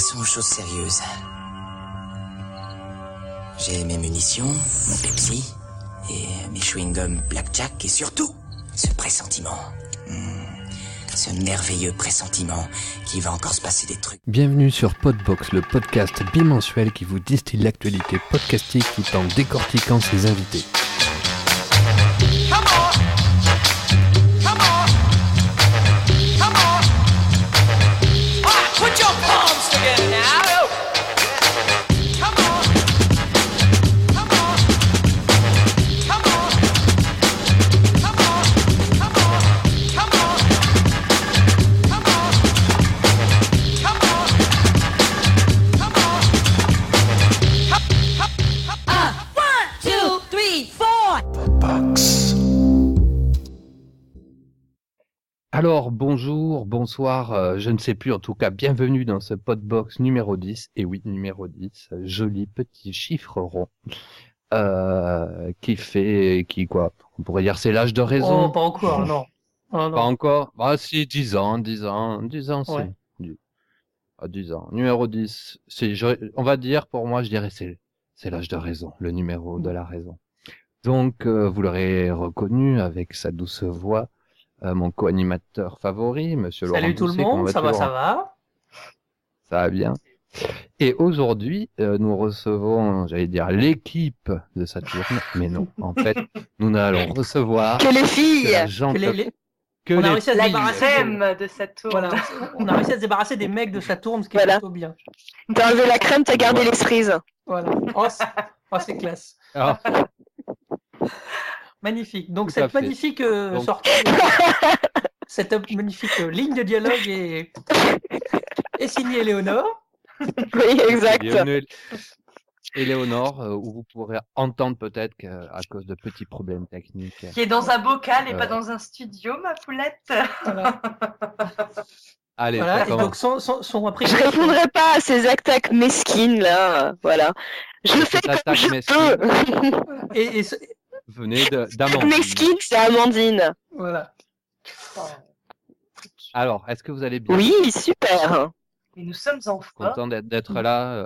Passons aux choses sérieuses. J'ai mes munitions, mon Pepsi, et mes chewing-gums Blackjack, et surtout, ce pressentiment. Ce merveilleux pressentiment qu'il va encore se passer des trucs. Bienvenue sur Podbox, le podcast bimensuel qui vous distille l'actualité podcastique tout en décortiquant ses invités. Alors, bonjour, bonsoir, je ne sais plus, en tout cas, bienvenue dans ce Podbox numéro 10. Et oui, numéro 10, joli petit chiffre rond, on pourrait dire c'est l'âge de raison. Oh, pas encore, non. Oh, non. Pas encore? Ah si, 10 ans, c'est... Ouais. 10 ans. Numéro 10, on va dire, pour moi, je dirais c'est l'âge de raison, le numéro de la raison. Donc, vous l'aurez reconnu avec sa douce voix, mon co-animateur favori, Monsieur Laurent Salut tout le Doucet. monde, ça va, Laurent? ça va. Ça va bien. Et aujourd'hui, nous recevons, j'allais dire, l'équipe de Saturne, mais non, en fait, nous allons recevoir Que les filles, la gente- que On a les réussi à se la débarrasser. crème de Saturne. Voilà, on a réussi à se débarrasser des mecs de Saturne, ce qui est Voilà. plutôt bien. T'as enlevé la crème, t'as gardé Voilà. les cerises. Voilà. C'est classe. Alors, Magnifique. Donc Tout à cette fait. magnifique Donc- sortie, cette magnifique ligne de dialogue est signée Éléonore. Oui, exact. Éléonore, où vous pourrez entendre peut-être qu'à cause de petits problèmes techniques. Qui est dans un bocal et Euh. pas dans un studio, ma poulette. Voilà. Allez, Voilà. ça Et donc commence. son après. Je répondrai pas à ces attaques mesquines là. Voilà. Je fais Cette comme attaque je mesquine. peux. Et Venez d'Amandine. Mesquine, c'est Amandine. voilà. Alors, est-ce que vous allez bien? Oui, super. Et nous sommes en forme. Content d'être là,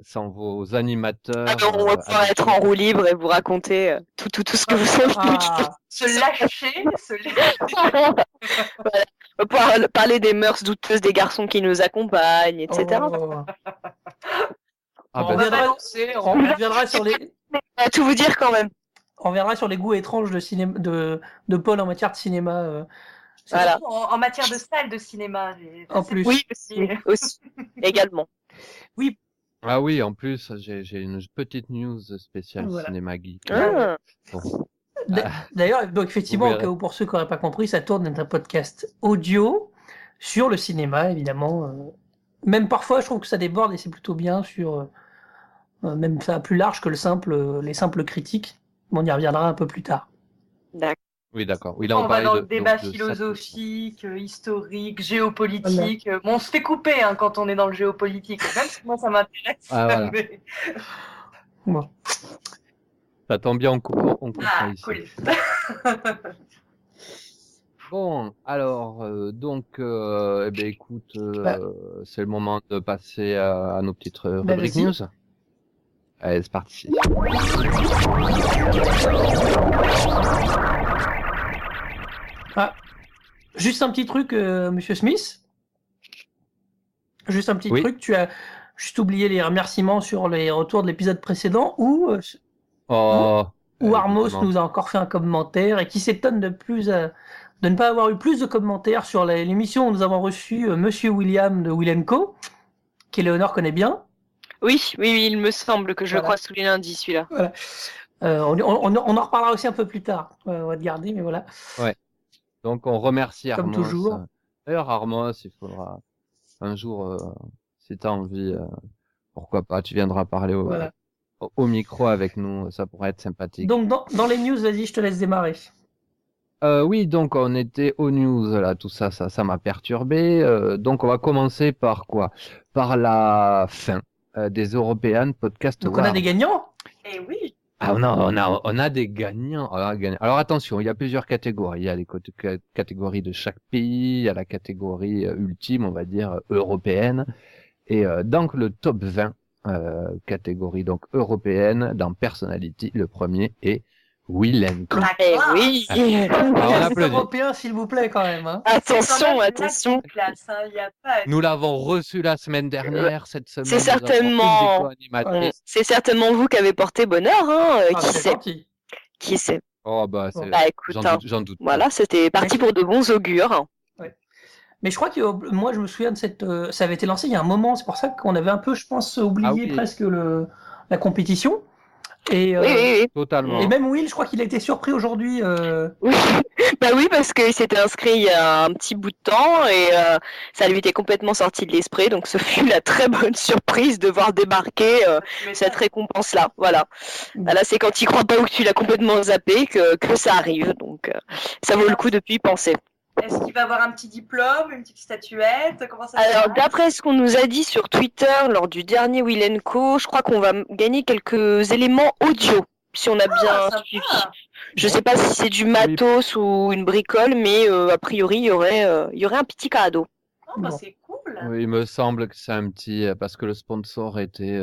sans vos animateurs. Alors, on va pouvoir être en roue libre et vous raconter tout ce que vous savez. Ah, Se lâcher, Voilà. On va pouvoir parler des mœurs douteuses des garçons qui nous accompagnent, etc. oh. Ah on bah, reviendra sur les. On va tout vous dire quand même. On reviendra sur les goûts étranges de cinéma de Paul en matière de cinéma. C'est Voilà. en matière de salle de cinéma. En plus. Oui, aussi. Également. ah oui, en plus, j'ai une petite news spéciale Voilà. cinéma geek. Ah. Bon. D'ailleurs, donc effectivement, Vous au verrez. cas où pour ceux qui n'auraient pas compris, ça tourne est un podcast audio sur le cinéma, évidemment. Même parfois, je trouve que ça déborde et c'est plutôt bien sur même ça plus large que les simples critiques. Mais on y reviendra un peu plus tard. D'accord. Oui, d'accord. Oui, là, on On va parlait dans de le débat de philosophique, historique, géopolitique. Bon, on se fait couper quand on est dans le géopolitique. Même si moi, ça m'intéresse. Ah, voilà. mais- Bon. Ça tombe bien, on coupe Ah, ici. cool. Bon, alors, eh ben, écoute, c'est le moment de passer à nos petites rubriques vas-y. news. Allez, c'est parti. Juste un petit truc, Monsieur Smith. Juste un petit Oui. truc. Tu as juste oublié les remerciements sur les retours de l'épisode précédent où Oh, Armos évidemment. nous a encore fait un commentaire et qui s'étonne de ne pas avoir eu plus de commentaires sur l'émission où nous avons reçu Monsieur William de Will & Co, qu'Éléonore connaît bien. Oui, il me semble que je le Voilà. croise tous les lundis, celui-là. On en reparlera aussi un peu plus tard. On va te garder, mais voilà. Donc, on remercie Comme Armos. toujours. D'ailleurs, Armos, il faudra un jour, si tu as envie, pourquoi pas, tu viendras parler Voilà. au micro avec nous, ça pourrait être sympathique. Donc, dans les news, vas-y, je te laisse démarrer. Oui, donc on était aux news, là, tout ça m'a perturbé. Donc on va commencer par quoi? Par la fin des European Podcast Donc, on a Awards. des gagnants. Et oui. Ah, on a des gagnants. Alors attention, il y a plusieurs catégories. Il y a les catégories de chaque pays, il y a la catégorie ultime, on va dire, européenne. Et donc le top 20, catégorie donc européenne, dans Personality, le premier est Will & Co. Eh oui. Alors, on Podcast applaudit. européen, s'il vous plaît, quand même. Hein. Attention, La attention. petite classe, hein, y a pas... Nous l'avons reçu la semaine dernière, cette semaine. C'est nous avons certainement- une des co-animatrices. C'est certainement vous qui avez porté bonheur, hein. Ah, Qui c'est sait? gentil. Qui sait? Oh bah, c'est... Bah écoute, hein, j'en doute. voilà, c'était parti pour de bons augures. Mais je crois que moi, je me souviens de cette. Ça avait été lancé il y a un moment, c'est pour ça qu'on avait un peu, je pense, oublié Ah oui. presque la compétition. Et, Oui, oui, oui. Totalement. et même Will, je crois qu'il a été surpris aujourd'hui. Oui. Bah oui, parce qu'il s'était inscrit il y a un petit bout de temps et ça lui était complètement sorti de l'esprit. Donc ce fut la très bonne surprise de voir débarquer cette récompense-là. Voilà. Là, c'est quand tu crois pas ou que tu l'as complètement zappé que ça arrive. Donc ça vaut le coup de y penser. Est-ce qu'il va avoir un petit diplôme, une petite statuette? Comment ça se Alors, passe? d'après ce qu'on nous a dit sur Twitter lors du dernier Will & Co, je crois qu'on va gagner quelques éléments audio, si on a bien sympa. suivi. Je sais pas si c'est du matos ou une bricole, mais a priori, il y aurait un petit cadeau. Oh, bah, Bon. c'est cool. Oui, il me semble que c'est un petit, parce que le sponsor était,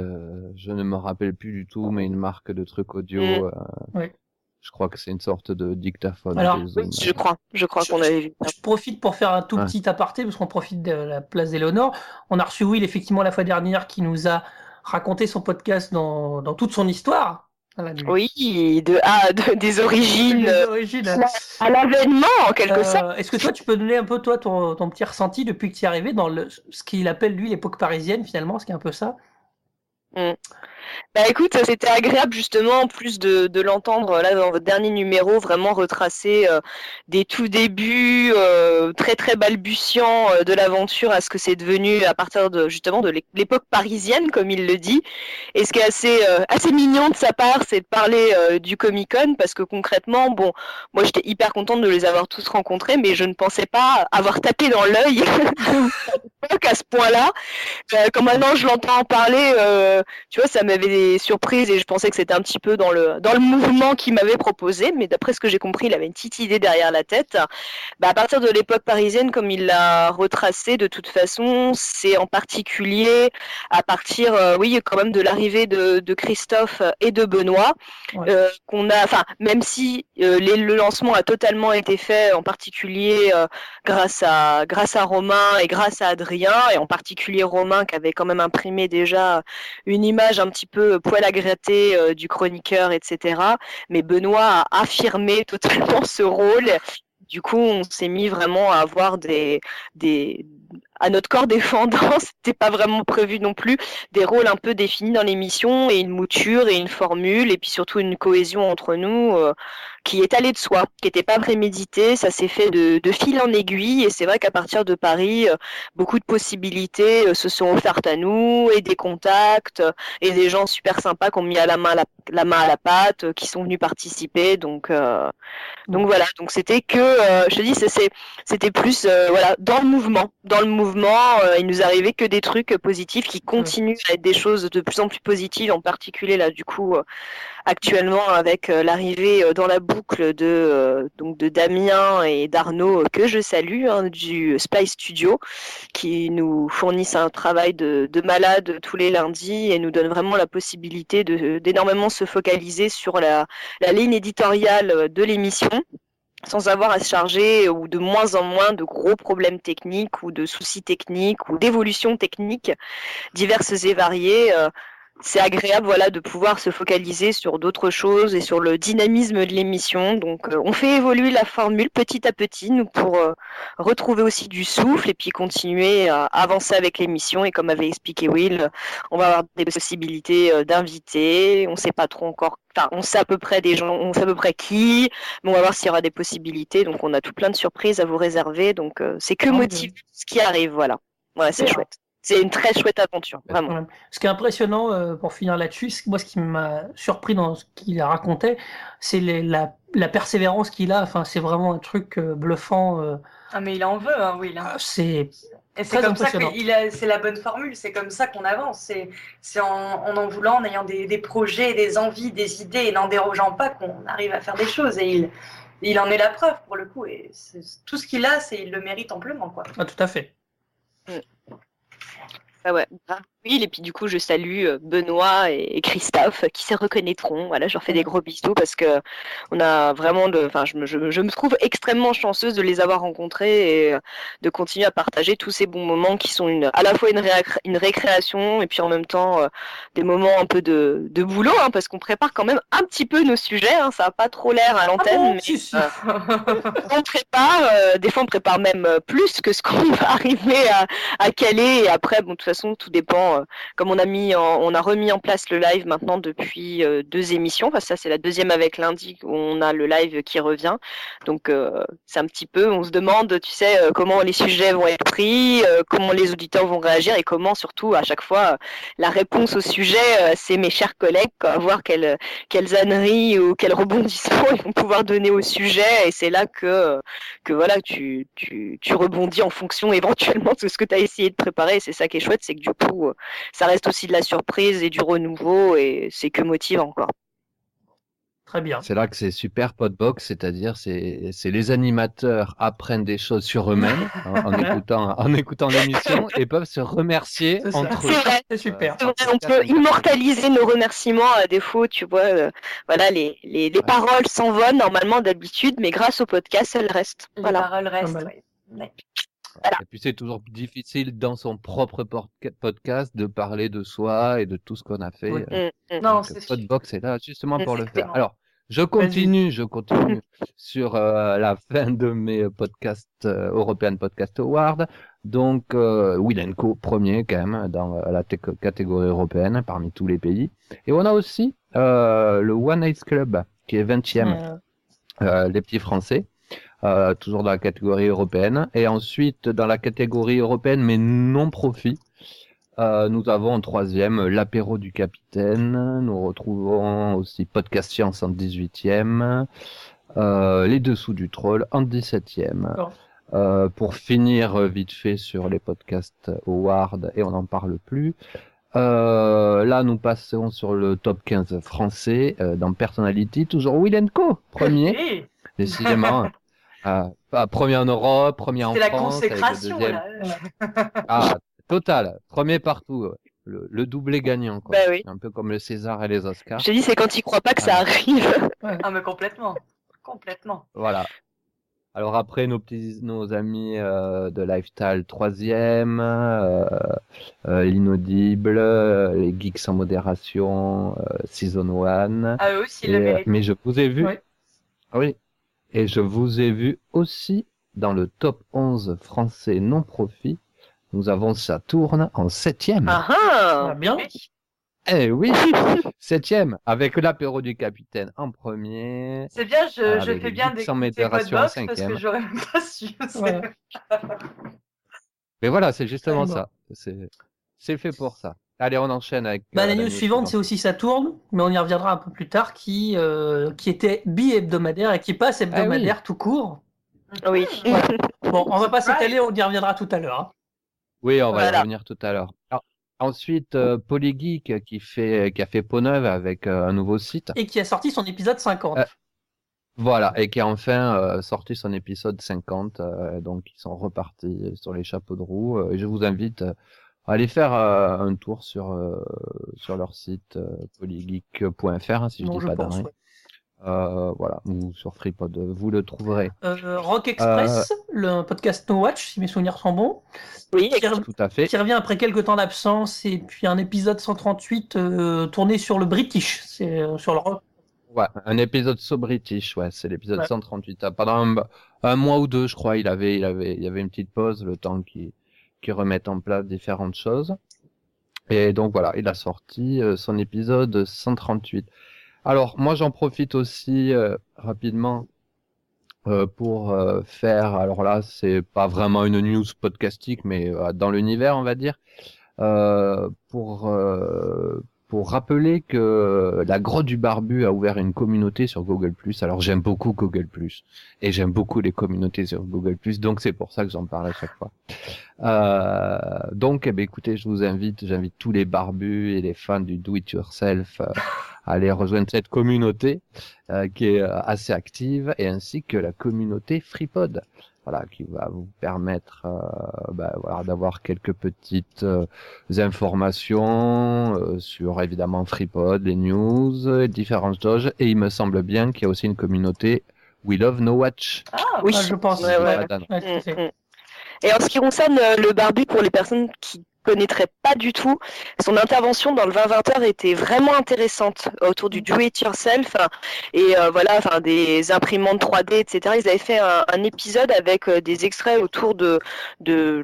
je ne me rappelle plus du tout, mais une marque de trucs audio. Oui. Je crois que c'est une sorte de dictaphone. Alors, des zones. Je crois qu'on avait vu. Je profite pour faire un tout Ouais. petit aparté, parce qu'on profite de la place d'Éléonore. On a reçu Will, effectivement, la fois dernière, qui nous a raconté son podcast dans toute son histoire. Voilà, Oui, des origines des origines. à l'avènement, en quelque sorte. Est-ce que toi, tu peux donner un peu, toi, ton petit ressenti depuis que tu es arrivé dans ce qu'il appelle, lui, l'époque parisienne, finalement, ce qui est un peu ça? Bah écoute, c'était agréable justement en plus de l'entendre là dans votre dernier numéro, vraiment retracer des tout débuts très très balbutiants de l'aventure à ce que c'est devenu à partir de justement de l'époque parisienne comme il le dit. Et ce qui est assez mignon de sa part, c'est de parler du Comic-Con parce que concrètement, bon, moi j'étais hyper contente de les avoir tous rencontrés, mais je ne pensais pas avoir tapé dans l'œil à ce point-là. Quand maintenant je l'entends en parler, tu vois, ça m'avait surprise et je pensais que c'était un petit peu dans le mouvement qu'il m'avait proposé, mais d'après ce que j'ai compris, il avait une petite idée derrière la tête. Bah, à partir de l'époque parisienne, comme il l'a retracé, de toute façon, c'est en particulier à partir, oui, quand même de l'arrivée de Christophe et de Benoît, qu'on a, enfin, même si le lancement a totalement été fait, en particulier grâce à Romain et grâce à Adrien, et en particulier Romain qui avait quand même imprimé déjà une image un petit peu poil à gratter du chroniqueur, etc. Mais Benoît a affirmé totalement ce rôle. Du coup, on s'est mis vraiment à avoir à notre corps défendant, c'était pas vraiment prévu non plus, des rôles un peu définis dans l'émission et une mouture et une formule et puis surtout une cohésion entre nous qui est allée de soi, qui n'était pas prémédité, ça s'est fait de fil en aiguille et c'est vrai qu'à partir de Paris, beaucoup de possibilités se sont offertes à nous et des contacts et des gens super sympas qui ont mis la main à la pâte, qui sont venus participer, donc voilà, donc c'était que, je te dis, c'était plus voilà, dans le mouvement, il nous arrivait que des trucs positifs qui continuent à être des choses de plus en plus positives, en particulier là du coup actuellement avec l'arrivée dans la boucle de Damien et d'Arnaud que je salue du Spy Studio qui nous fournissent un travail de malade tous les lundis et nous donne vraiment la possibilité d'énormément se focaliser sur la ligne éditoriale de l'émission sans avoir à se charger ou de moins en moins de gros problèmes techniques ou de soucis techniques ou d'évolutions techniques diverses et variées. C'est agréable voilà, de pouvoir se focaliser sur d'autres choses et sur le dynamisme de l'émission. Donc on fait évoluer la formule petit à petit nous pour retrouver aussi du souffle et puis continuer à avancer avec l'émission. Et comme avait expliqué Will, on va avoir des possibilités d'invités. On ne sait pas trop encore. Enfin, on sait à peu près des gens, on sait à peu près qui, mais on va voir s'il y aura des possibilités. Donc on a tout plein de surprises à vous réserver. Donc c'est que motiver ce qui arrive. Voilà, c'est chouette. C'est une très chouette aventure, vraiment. Ce qui est impressionnant, pour finir là-dessus, moi ce qui m'a surpris dans ce qu'il racontait, c'est la persévérance qu'il a. Enfin, c'est vraiment un truc bluffant. Ah mais il en veut, hein, Will. C'est Et c'est Très comme ça impressionnant. c'est la bonne formule, c'est comme ça qu'on avance. C'est en voulant, en ayant des projets, des envies, des idées et n'en dérogeant pas qu'on arrive à faire des choses. Et il en est la preuve pour le coup. Et tout ce qu'il a, il le mérite amplement, quoi. Ah, tout à fait. Ah ouais. Oui, et puis du coup, je salue Benoît et Christophe qui se reconnaîtront. Voilà, je leur fais des gros bisous parce que on a vraiment enfin, je me trouve extrêmement chanceuse de les avoir rencontrés et de continuer à partager tous ces bons moments qui sont à la fois une récréation et puis en même temps des moments un peu de boulot, hein, parce qu'on prépare quand même un petit peu nos sujets. Hein, ça n'a pas trop l'air à l'antenne, bon, mais si. on prépare. Des fois, on prépare même plus que ce qu'on va arriver à caler. Et après, bon, de toute façon, tout dépend. Comme on a remis en place le live maintenant depuis 2 émissions. Parce que ça, c'est la deuxième avec lundi où on a le live qui revient. Donc, c'est un petit peu, on se demande, tu sais, comment les sujets vont être pris, comment les auditeurs vont réagir et comment, surtout, à chaque fois, la réponse au sujet, c'est mes chers collègues, quoi, voir quelles âneries ou quels rebondissements ils vont pouvoir donner au sujet. Et c'est là que voilà, tu rebondis en fonction éventuellement de ce que tu as essayé de préparer. Et c'est ça qui est chouette, c'est que du coup, ça reste aussi de la surprise et du renouveau et c'est que motivant, quoi. Très bien. C'est là que c'est super Podbox, c'est-à-dire c'est les animateurs apprennent des choses sur eux-mêmes en écoutant l'émission et peuvent se remercier entre eux. C'est super. On peut immortaliser nos remerciements à défaut, tu vois. Voilà, les paroles s'envolent normalement d'habitude, mais grâce au podcast, elles restent. Les voilà. paroles restent, Ouais. ouais. Voilà. Et puis c'est toujours difficile dans son propre podcast de parler de soi et de tout ce qu'on a fait. Oui. Non, c'est sûr. Podbox est là justement pour le faire. Exactement. Alors, je continue sur la fin de mes podcasts European Podcast Awards. Donc, Will & Co premier quand même dans la catégorie européenne parmi tous les pays. Et on a aussi le One Ice Club qui est 20e, les petits Français. Toujours dans la catégorie européenne. Et ensuite, dans la catégorie européenne, mais non profit, nous avons en 3e l'apéro du capitaine. Nous retrouvons aussi Podcast Science en 18e. Les dessous du troll en 17e. Pour finir vite fait sur les podcasts Awards, et on n'en parle plus. Là, nous passons sur le top 15 français dans Personality. Toujours Will & Co, premier. Décidément. Premier en Europe, premier en France. C'est la consécration, là. Ah, total. Premier partout. Le doublé gagnant, quoi. Bah oui. Un peu comme le César et les Oscars. Je te dis, c'est quand ils croient pas que ça arrive. Ah, mais complètement. Complètement. Voilà. Alors après, nos amis de Lifestyle 3e, l'inaudible, les geeks sans modération, Season 1. Ah, eux aussi, le mérite. Mais je vous ai vu. Ouais. Oui. Et je vous ai vu aussi dans le top 11 français non profit. Nous avons Saturne en 7e. Ah, bien. Eh oui, 7e, avec l'apéro du capitaine en premier. C'est bien, je fais bien d'écouter sans d'écouter modération en Podbox parce 5e. que j'aurais même pas su. Ouais. Mais voilà, c'est justement Ouais, ça. C'est fait pour ça. Allez, on enchaîne avec la news suivante, c'est aussi Saturne, mais on y reviendra un peu plus tard, qui était bi-hebdomadaire et qui passe hebdomadaire tout court. Oui. Ouais. Bon, on va pas s'étaler, on y reviendra tout à l'heure. Hein. Oui, on va y Voilà. revenir tout à l'heure. Alors, ensuite, Polygeek qui a fait peau neuve avec un nouveau site. Et qui a sorti son épisode 50. Voilà, et qui a enfin sorti son épisode 50. Donc, ils sont repartis sur les chapeaux de roue. Et je vous invite à aller faire un tour sur leur site polygeek.fr, si Non, je dis pas pense, d'arrêt. Voilà, ou sur FreePod, vous le trouverez. Rock Express, le podcast No Watch, si mes souvenirs sont bons. Oui, Tout à fait. Qui revient après quelques temps d'absence, et puis un épisode 138 tourné sur le British, c'est sur le rock. Ouais, un épisode so British, ouais, c'est l'épisode Ouais. 138. Pendant un mois ou deux, je crois, il y avait une petite pause, le temps qu'ils remettent en place différentes choses. Et donc voilà, il a sorti son épisode 138. Alors, moi, j'en profite aussi rapidement pour faire, alors là, c'est pas vraiment une news podcastique, mais dans l'univers, on va dire, pour pour rappeler que la Grotte du Barbu a ouvert une communauté sur Google+. Alors j'aime beaucoup Google+, et j'aime beaucoup les communautés sur Google+, donc c'est pour ça que j'en parle à chaque fois. Donc, écoutez, j'invite tous les barbus et les fans du do-it-yourself à aller rejoindre cette communauté qui est assez active, et ainsi que la communauté FreePod. Voilà, qui va vous permettre d'avoir quelques petites informations sur évidemment FreePod, les news, les différentes choses, et il me semble bien qu'il y a aussi une communauté We Love No Watch. Oui, je pense. ouais. Tout à fait. Et en ce qui concerne le barbu, pour les personnes qui connaîtraient pas du tout, son intervention dans le 20-20h était vraiment intéressante autour du do-it-yourself et des imprimantes 3D, etc. Ils avaient fait un épisode avec des extraits autour de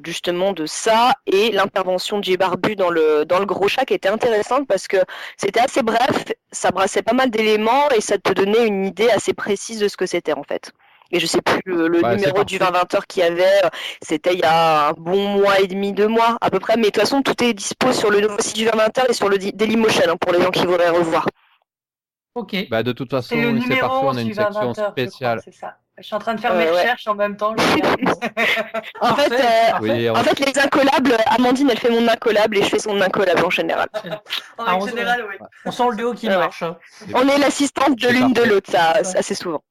justement de ça, et l'intervention de J Barbu dans le gros chat qui était intéressante parce que c'était assez bref, ça brassait pas mal d'éléments et ça te donnait une idée assez précise de ce que c'était en fait. Et je sais plus le numéro du 20-20h qu'il y avait, c'était il y a un bon mois et demi, 2 mois à peu près. Mais de toute façon, tout est dispo sur le nouveau site du 20-20h et sur le Dailymotion pour les gens qui voudraient revoir. Ok. De toute façon, C'est le c'est numéro parfait, on a une du section 20-20h, spéciale. c'est ça. Je suis en train de faire mes recherches en même temps. En fait, les incollables, Amandine, elle fait mon incollable et je fais son incollable en général. En général, oui. On sent le duo qui marche. On est l'assistante de l'une de l'autre, ça assez souvent.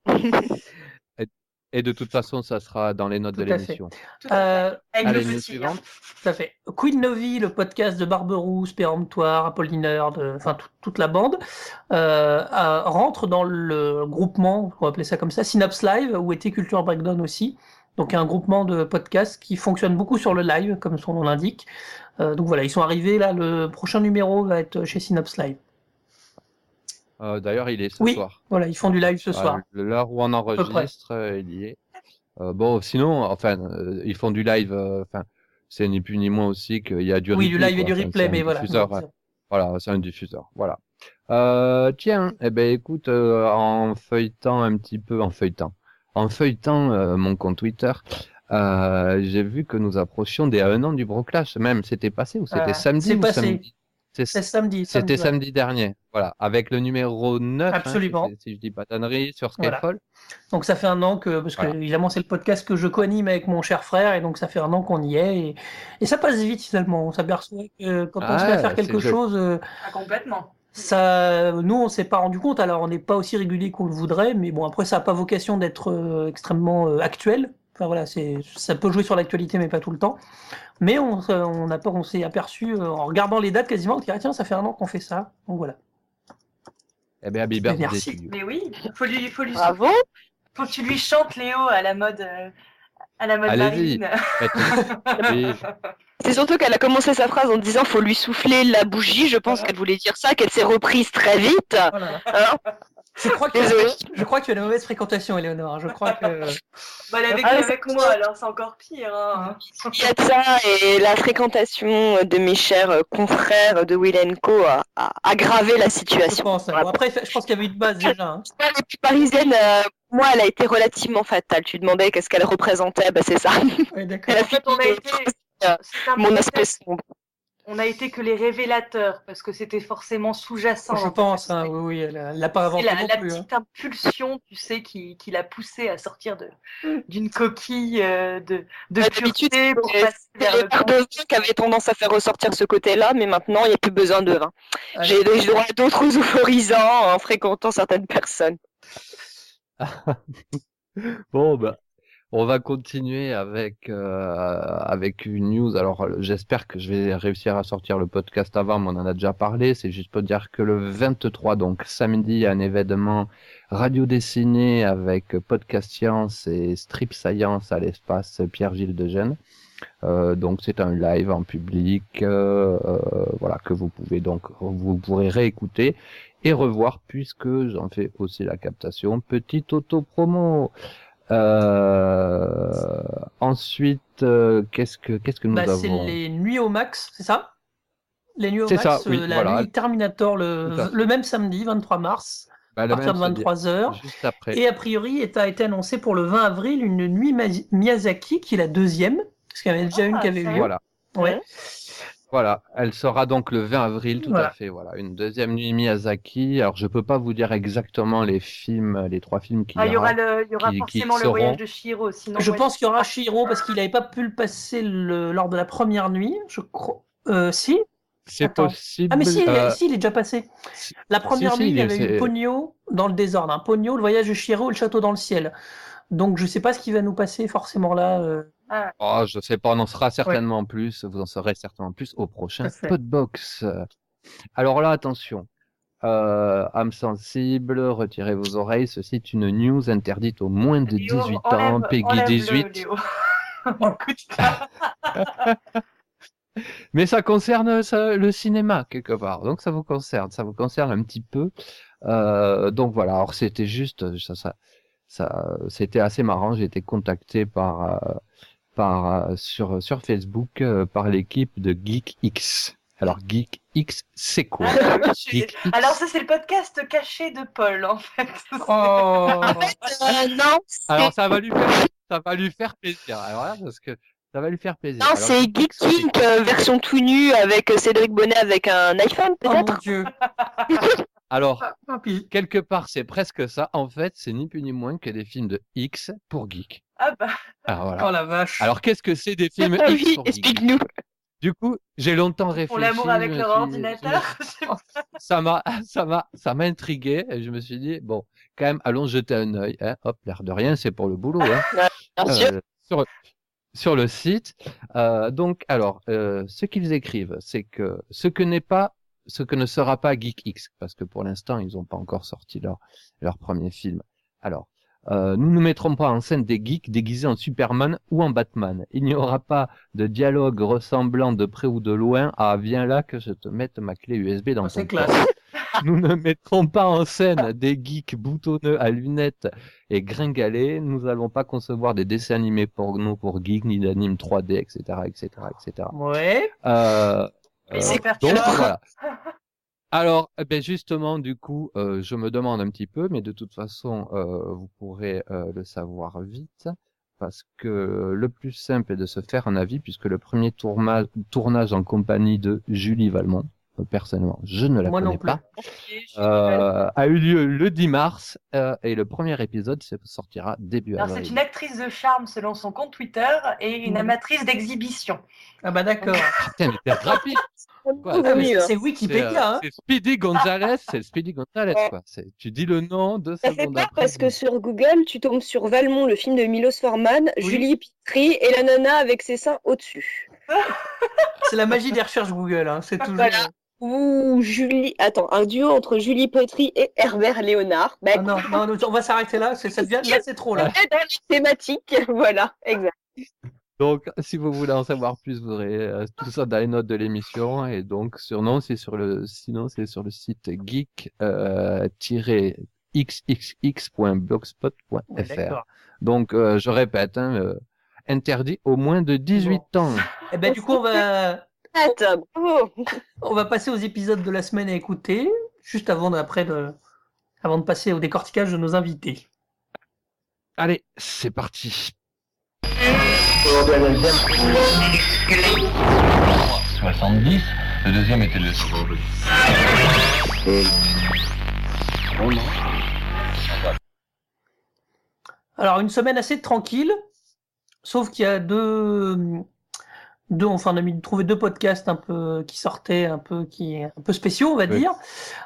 Et de toute façon, ça sera dans les notes de l'émission. Allez, news suivante. Tout à fait. Queen Novi, le podcast de Barberousse, Péremptoire, Apollinaire, toute la bande, rentre dans le groupement, on va appeler ça comme ça, Synapse Live, où était Culture Breakdown aussi. Donc un groupement de podcasts qui fonctionne beaucoup sur le live, comme son nom l'indique. Donc voilà, ils sont arrivés là, le prochain numéro va être chez Synapse Live. D'ailleurs, il est ce soir. Voilà, ils font du live ce soir. L'heure où on enregistre, il y est. Sinon, ils font du live. C'est ni plus ni moins aussi qu'il y a du replay. Oui, du live et du replay, mais voilà. Voilà, c'est un diffuseur. Voilà. Tiens, écoute, en feuilletant mon compte Twitter, j'ai vu que nous approchions des 1 an du Broclash. Même, c'était passé ou c'était samedi ou samedi? C'est samedi. C'était samedi dernier, voilà, avec le numéro 9, absolument. Si je dis pas d'annerie, sur Skyfall. Voilà. Donc ça fait 1 an parce que évidemment c'est le podcast que je co-anime avec mon cher frère, et donc ça fait 1 an qu'on y est, et ça passe vite finalement. On s'aperçoit que quand on se met à faire quelque chose... complètement. Nous on s'est pas rendu compte, alors on n'est pas aussi régulier qu'on le voudrait, mais bon, après ça n'a pas vocation d'être extrêmement actuel. Enfin voilà, ça peut jouer sur l'actualité, mais pas tout le temps. Mais on s'est aperçu en regardant les dates quasiment, tiens, ça fait 1 an qu'on fait ça. Donc voilà. Eh bien, Happy Birthday. Merci. Mais oui, faut lui bravo. Faut que tu lui chantes, Léo, à la mode Marine. C'est surtout qu'elle a commencé sa phrase en disant faut lui souffler la bougie. Je pense qu'elle voulait dire ça, qu'elle s'est reprise très vite. Voilà. Je crois que tu as de mauvaises fréquentations, Éléonore. Je crois que. Elle est avec moi, alors c'est encore pire. Hein. Il y a de ça, et la fréquentation de mes chers confrères de Will & Co a aggravé la situation. Je pense. Bon, après, je pense qu'il y avait une base déjà. Hein. Les plus parisiennes, moi, elle a été relativement fatale. Tu demandais qu'est-ce qu'elle représentait, c'est ça. Oui, d'accord. En fait, on a été. Mon aspect sombre. On a été que les révélateurs, parce que c'était forcément sous-jacent. Je pense, oui, elle n'a pas inventé non plus. La petite impulsion, tu sais, qui l'a poussé à sortir d'une coquille de pureté pour passer vers le vin qui avait tendance à faire ressortir ce côté-là, mais maintenant, il n'y a plus besoin de vin. J'ai droit à d'autres euphorisants en fréquentant certaines personnes. On va continuer avec une news. Alors, j'espère que je vais réussir à sortir le podcast avant, mais on en a déjà parlé. C'est juste pour dire que le 23, donc samedi, il y a un événement radio dessiné avec Podcast Science et Strip Science à l'espace Pierre-Gilles de Gênes. Donc, c'est un live en public, que vous pourrez réécouter et revoir puisque j'en fais aussi la captation. Petite auto-promo. Ensuite, qu'est-ce que nous avons? C'est les nuits au max, c'est ça? Les nuits au max, ça, oui, nuit Terminator le même samedi, 23 mars, à partir de 23h. Juste après. Et a priori, a été annoncé pour le 20 avril une nuit Miyazaki, qui est la 2e, parce qu'il y en avait déjà une qui avait eu lieu. Voilà. Ouais. Voilà, elle sera donc le 20 avril, tout Voilà. à fait. Voilà, une deuxième nuit Miyazaki. Alors, je peux pas vous dire exactement les films, les 3 films qu'il Ah, y il y aura, aura. il y aura qui forcément le seront. voyage de Chihiro. Sinon, Je moi, pense qu'il y aura Chihiro parce qu'il n'avait pas pu le passer lors de la première nuit, je crois. Si. C'est Attends. possible. Ah mais si, il est déjà passé. La première si, nuit, il y avait eu c'est- Ponyo dans le désordre. Hein. Ponyo, le voyage de Chihiro et le château dans le ciel. Donc je sais pas ce qui va nous passer forcément là. Oh, je sais pas, on en sera certainement plus. Vous en saurez certainement plus au prochain Tout à fait. Podbox. Alors là, attention. Âme sensible, retirez vos oreilles. Ceci est une news interdite aux moins de Léo, 18 ans, Peggy enlève-le, 18. Léo. Écoute pas. Mais ça concerne le cinéma quelque part, donc ça vous concerne un petit peu. Donc voilà, alors c'était juste c'était assez marrant. J'ai été contacté sur Facebook par l'équipe de GeekX. Alors GeekX, c'est quoi? GeekX. Alors ça, c'est le podcast caché de Paul, en fait. Oh. Non, Alors ça va lui faire plaisir. Alors là, parce que ça va lui faire plaisir. non, Alors, c'est GeekX, Geek King, version tout nu avec Cédric Bonnet avec un iPhone, Oh mon peut-être. Dieu. Alors, Ah, puis- quelque part, c'est presque ça. En fait, c'est ni plus ni moins que des films de X pour geek. Ah bah, Alors voilà. Oh la vache. Alors, qu'est-ce que c'est des films Ah X oui, pour geek? explique-nous. Du coup, j'ai longtemps réfléchi. pour l'amour avec je me leur suis- ordinateur. Ça m'a intrigué et je me suis dit bon, quand même, allons jeter un œil. Hein. Hop, l'air de rien, c'est pour le boulot. Hein. Bien sûr. Sur le site. Donc, alors, ce qu'ils écrivent, c'est que ce que ne sera pas GeekX, parce que pour l'instant, ils n'ont pas encore sorti leur premier film. Alors, nous ne mettrons pas en scène des geeks déguisés en Superman ou en Batman. Il n'y aura pas de dialogue ressemblant de près ou de loin à viens là que je te mette ma clé USB dans Oh, ton c'est corps. classe. Nous ne mettrons pas en scène des geeks boutonneux à lunettes et gringalés. Nous n'allons pas concevoir des dessins animés porno pour geeks, ni d'animes 3D, etc., etc., etc. Ouais. Mais c'est Donc perturbant. voilà. Alors, ben justement, du coup, je me demande un petit peu, mais de toute façon, vous pourrez le savoir vite, parce que le plus simple est de se faire un avis, puisque le premier tournage en compagnie de Julie Valmont, personnellement, je ne la Moi non connais plus. pas, a eu lieu le 10 mars, et le premier épisode sortira début Alors, avril. c'est une actrice de charme selon son compte Twitter et une amatrice d'exhibition. Ah bah d'accord. Putain, mais t'es rapide. Quoi, Ah, mais Oui, c'est Wikipédia. Hein. C'est Speedy Gonzalez, c'est Speedy Gonzalez, quoi. Tu dis le nom, 2 Ça fait secondes peur après. parce que sur Google, tu tombes sur Valmont, le film de Milos Forman, Oui. Julie Pitry et la nana avec ses seins au-dessus. C'est la magie des recherches Google. Hein. C'est toujours. Voilà. Ou Julie. Attends, un duo entre Julie Pitry et Herbert Léonard. Bah, Ah non, non, on va s'arrêter là. Ça devient... Là, c'est trop là. dans la thématique. Voilà, exact. Donc, si vous voulez en savoir plus, vous aurez tout ça dans les notes de l'émission. Et donc, sinon, c'est sur le site geek-xxx.blogspot.fr. Ouais, d'accord. Donc, je répète, interdit aux moins de 18 ans. Eh ben du coup, Bravo. on va passer aux épisodes de la semaine à écouter, juste avant de passer au décortiquage de nos invités. Allez, c'est parti. 70, le deuxième était le Alors, une semaine assez tranquille, sauf qu'il y a enfin, on a trouvé 2 podcasts un peu qui sortaient, un peu spéciaux, on va Oui. dire.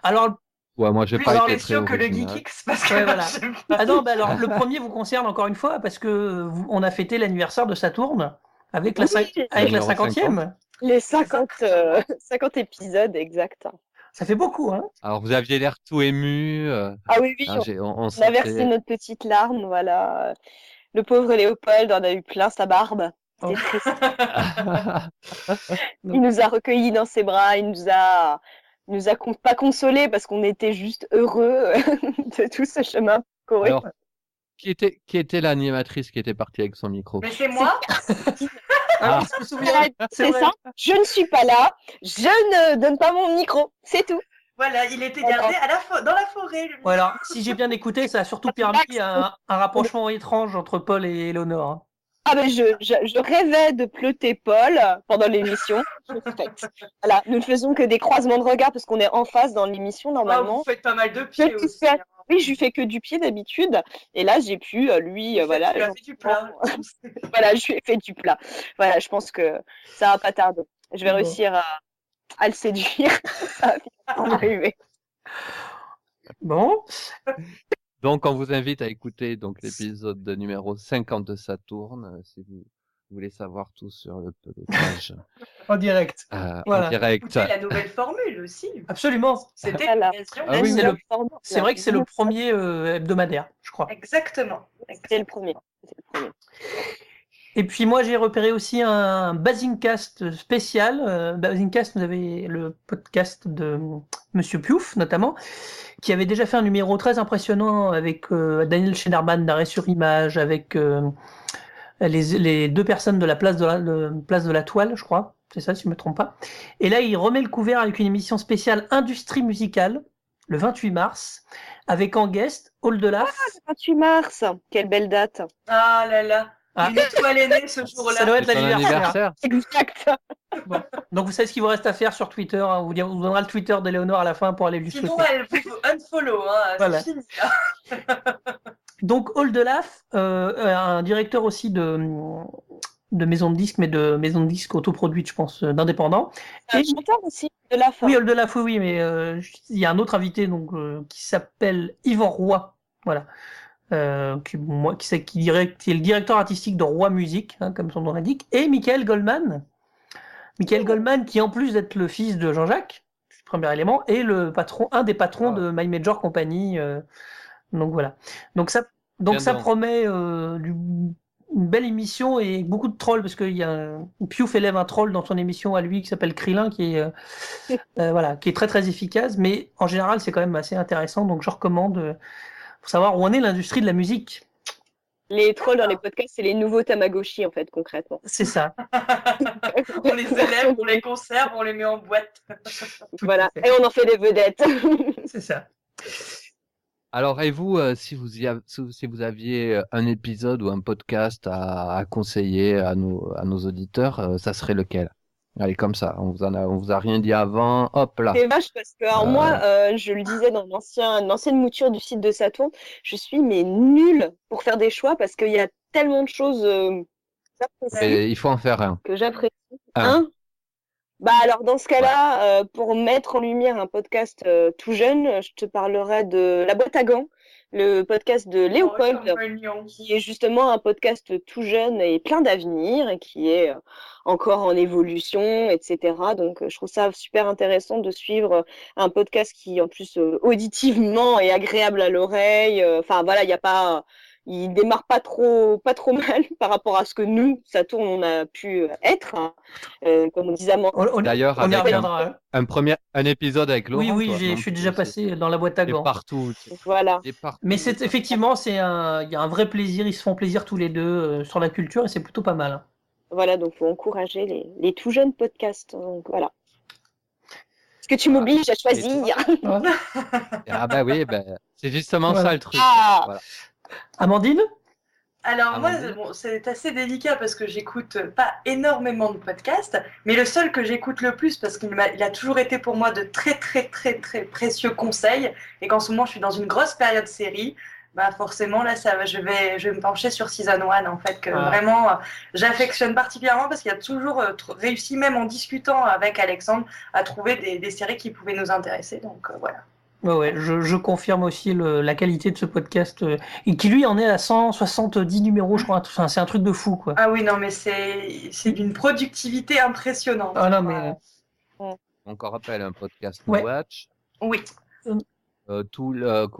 Alors, Ouais, moi, j'ai Plus pas dans été les très cieux que le original. GeekX, parce que Ouais, voilà. Ah non, bah alors le premier vous concerne encore une fois parce que on a fêté l'anniversaire de Saturne avec la Oui. avec la Numéro 50e. Les 50 épisodes, exact. Ça fait beaucoup, hein. Alors, vous aviez l'air tout ému. Ah oui, oui, hein, on on a sentait- versé notre petite larme, voilà. Le pauvre Léopold en a eu plein sa barbe. C'était Oh. triste. Il nous a recueillis dans ses bras, il nous a pas consolés parce qu'on était juste heureux de tout ce chemin parcouru. Alors, qui était l'animatrice qui était partie avec son micro? Mais c'est moi. Ah, oui, je me souviens. C'est vrai. ça. Je ne suis pas là. Je ne donne pas mon micro. C'est tout. Voilà, il était gardé dans la forêt. le Voilà. Si j'ai bien écouté, ça a surtout permis un rapprochement étrange entre Paul et Eleonore. Ah ben je rêvais de pleuter Paul pendant l'émission. Je le fais. Voilà, nous ne faisons que des croisements de regard parce qu'on est en face dans l'émission Ah, normalement. vous faites pas mal de Je pieds lui aussi. fais- hein. Oui, je lui fais que du pied d'habitude. Et là, j'ai pu lui, voilà. Tu lui as fait du plat. Voilà, je lui ai fait du plat. Voilà, je pense que ça va pas tarder. Je vais Bon. réussir à le séduire. Ça va finir par arriver. Bon, Donc, on vous invite à écouter donc l'épisode numéro 50 de Saturne, si vous voulez savoir tout sur le pelotage en direct. Voilà. en direct. Écoutez la nouvelle formule aussi. Absolument. C'était Voilà. l'occasion. Ah oui, c'est oui. le- C'est vrai que c'est le premier hebdomadaire, je crois. Exactement. C'est le premier. C'est le premier. Et puis moi, j'ai repéré aussi un Basingcast spécial. Basingcast, vous avez le podcast de Monsieur Piouf, notamment, qui avait déjà fait un numéro très impressionnant avec Daniel Schneiderman d'Arrêt sur Image, avec les deux personnes de la place de la Toile, je crois. C'est ça, si je ne me trompe pas. Et là, il remet le couvert avec une émission spéciale Industrie musicale, le 28 mars, avec en guest Hall de Laf. 28 mars. Quelle belle date. Ah là là. Ah. Une étoile est née ce jour-là. Ça doit être C'est ton l'anniversaire. Exact. Donc vous savez ce qu'il vous reste à faire sur Twitter. Hein. On vous donnera le Twitter d'Éléonore à la fin pour aller lui Sinon, souhaiter. elle vous unfollow. Hein. Voilà. C'est fini. Là. Donc Hall de Laf, un directeur aussi de maison de disques, mais de maison de disques autoproduite, je pense, d'indépendants. Un chanteur aussi de la fin. Oui, Hall de Laf, oui, mais il y a un autre invité donc qui s'appelle Yvan Roy, voilà, qui est le directeur artistique de Roy Musique, hein, comme son nom l'indique, et Michael Goldman. Michael Goldman, qui en plus d'être le fils de Jean-Jacques, premier élément, est un des patrons de My Major Company. Donc voilà. Donc ça promet une belle émission et beaucoup de trolls parce qu'il y a Piouf élève un troll dans son émission à lui qui s'appelle Krillin qui est voilà, qui est très très efficace, mais en général c'est quand même assez intéressant, donc je recommande pour savoir où en est l'industrie de la musique. Les trolls dans les podcasts, c'est les nouveaux Tamagotchi, en fait, concrètement. C'est ça. On les élève, on les conserve, on les met en boîte. Voilà, et on en fait des vedettes. C'est ça. Alors, et vous, si vous aviez un épisode ou un podcast à conseiller à nos auditeurs, ça serait lequel? Allez, comme ça, on vous a rien dit avant, hop là. C'est vache parce que alors moi, je le disais dans l'ancienne mouture du site de Saturne, je suis mais nulle pour faire des choix parce qu'il y a tellement de choses Et il faut en faire un. que j'apprécie. Un. Bah alors dans ce cas-là, pour mettre en lumière un podcast tout jeune, je te parlerai de La Boîte à Gants, le podcast de Léopold, qui est justement un podcast tout jeune et plein d'avenir et qui est encore en évolution, etc. Donc je trouve ça super intéressant de suivre un podcast qui en plus auditivement est agréable à l'oreille. Enfin voilà, il démarre pas trop mal par rapport à ce que nous, Saturne, on a pu être. Comme on disait, d'ailleurs, on y avec reviendra. un épisode avec Laurent. Oui, je suis déjà passé dans La Boîte à Gants. Partout. Voilà. Mais c'est effectivement, il y a un vrai plaisir. Ils se font plaisir tous les deux sur la culture et c'est plutôt pas mal. Voilà, donc faut encourager les tout jeunes podcasts. Donc voilà. Est-ce que tu m'obliges à choisir? Ah bah oui, c'est justement ça le truc. Ah. Voilà. Amandine? Alors moi, bon, c'est assez délicat parce que j'écoute pas énormément de podcasts, mais le seul que j'écoute le plus parce qu'il a toujours été pour moi de très très très très précieux conseils et qu'en ce moment je suis dans une grosse période série, bah forcément là je vais me pencher sur Season 1 en fait, que vraiment j'affectionne particulièrement parce qu'il a toujours réussi, même en discutant avec Alexandre, à trouver des séries qui pouvaient nous intéresser, donc voilà. Ouais, je confirme aussi la qualité de ce podcast et qui lui en est à 170 numéros, je crois. Enfin, c'est un truc de fou, quoi. Ah oui, non, mais c'est d'une productivité impressionnante. Ah non, mais Encore rappelle un podcast Ouais. No Watch. oui.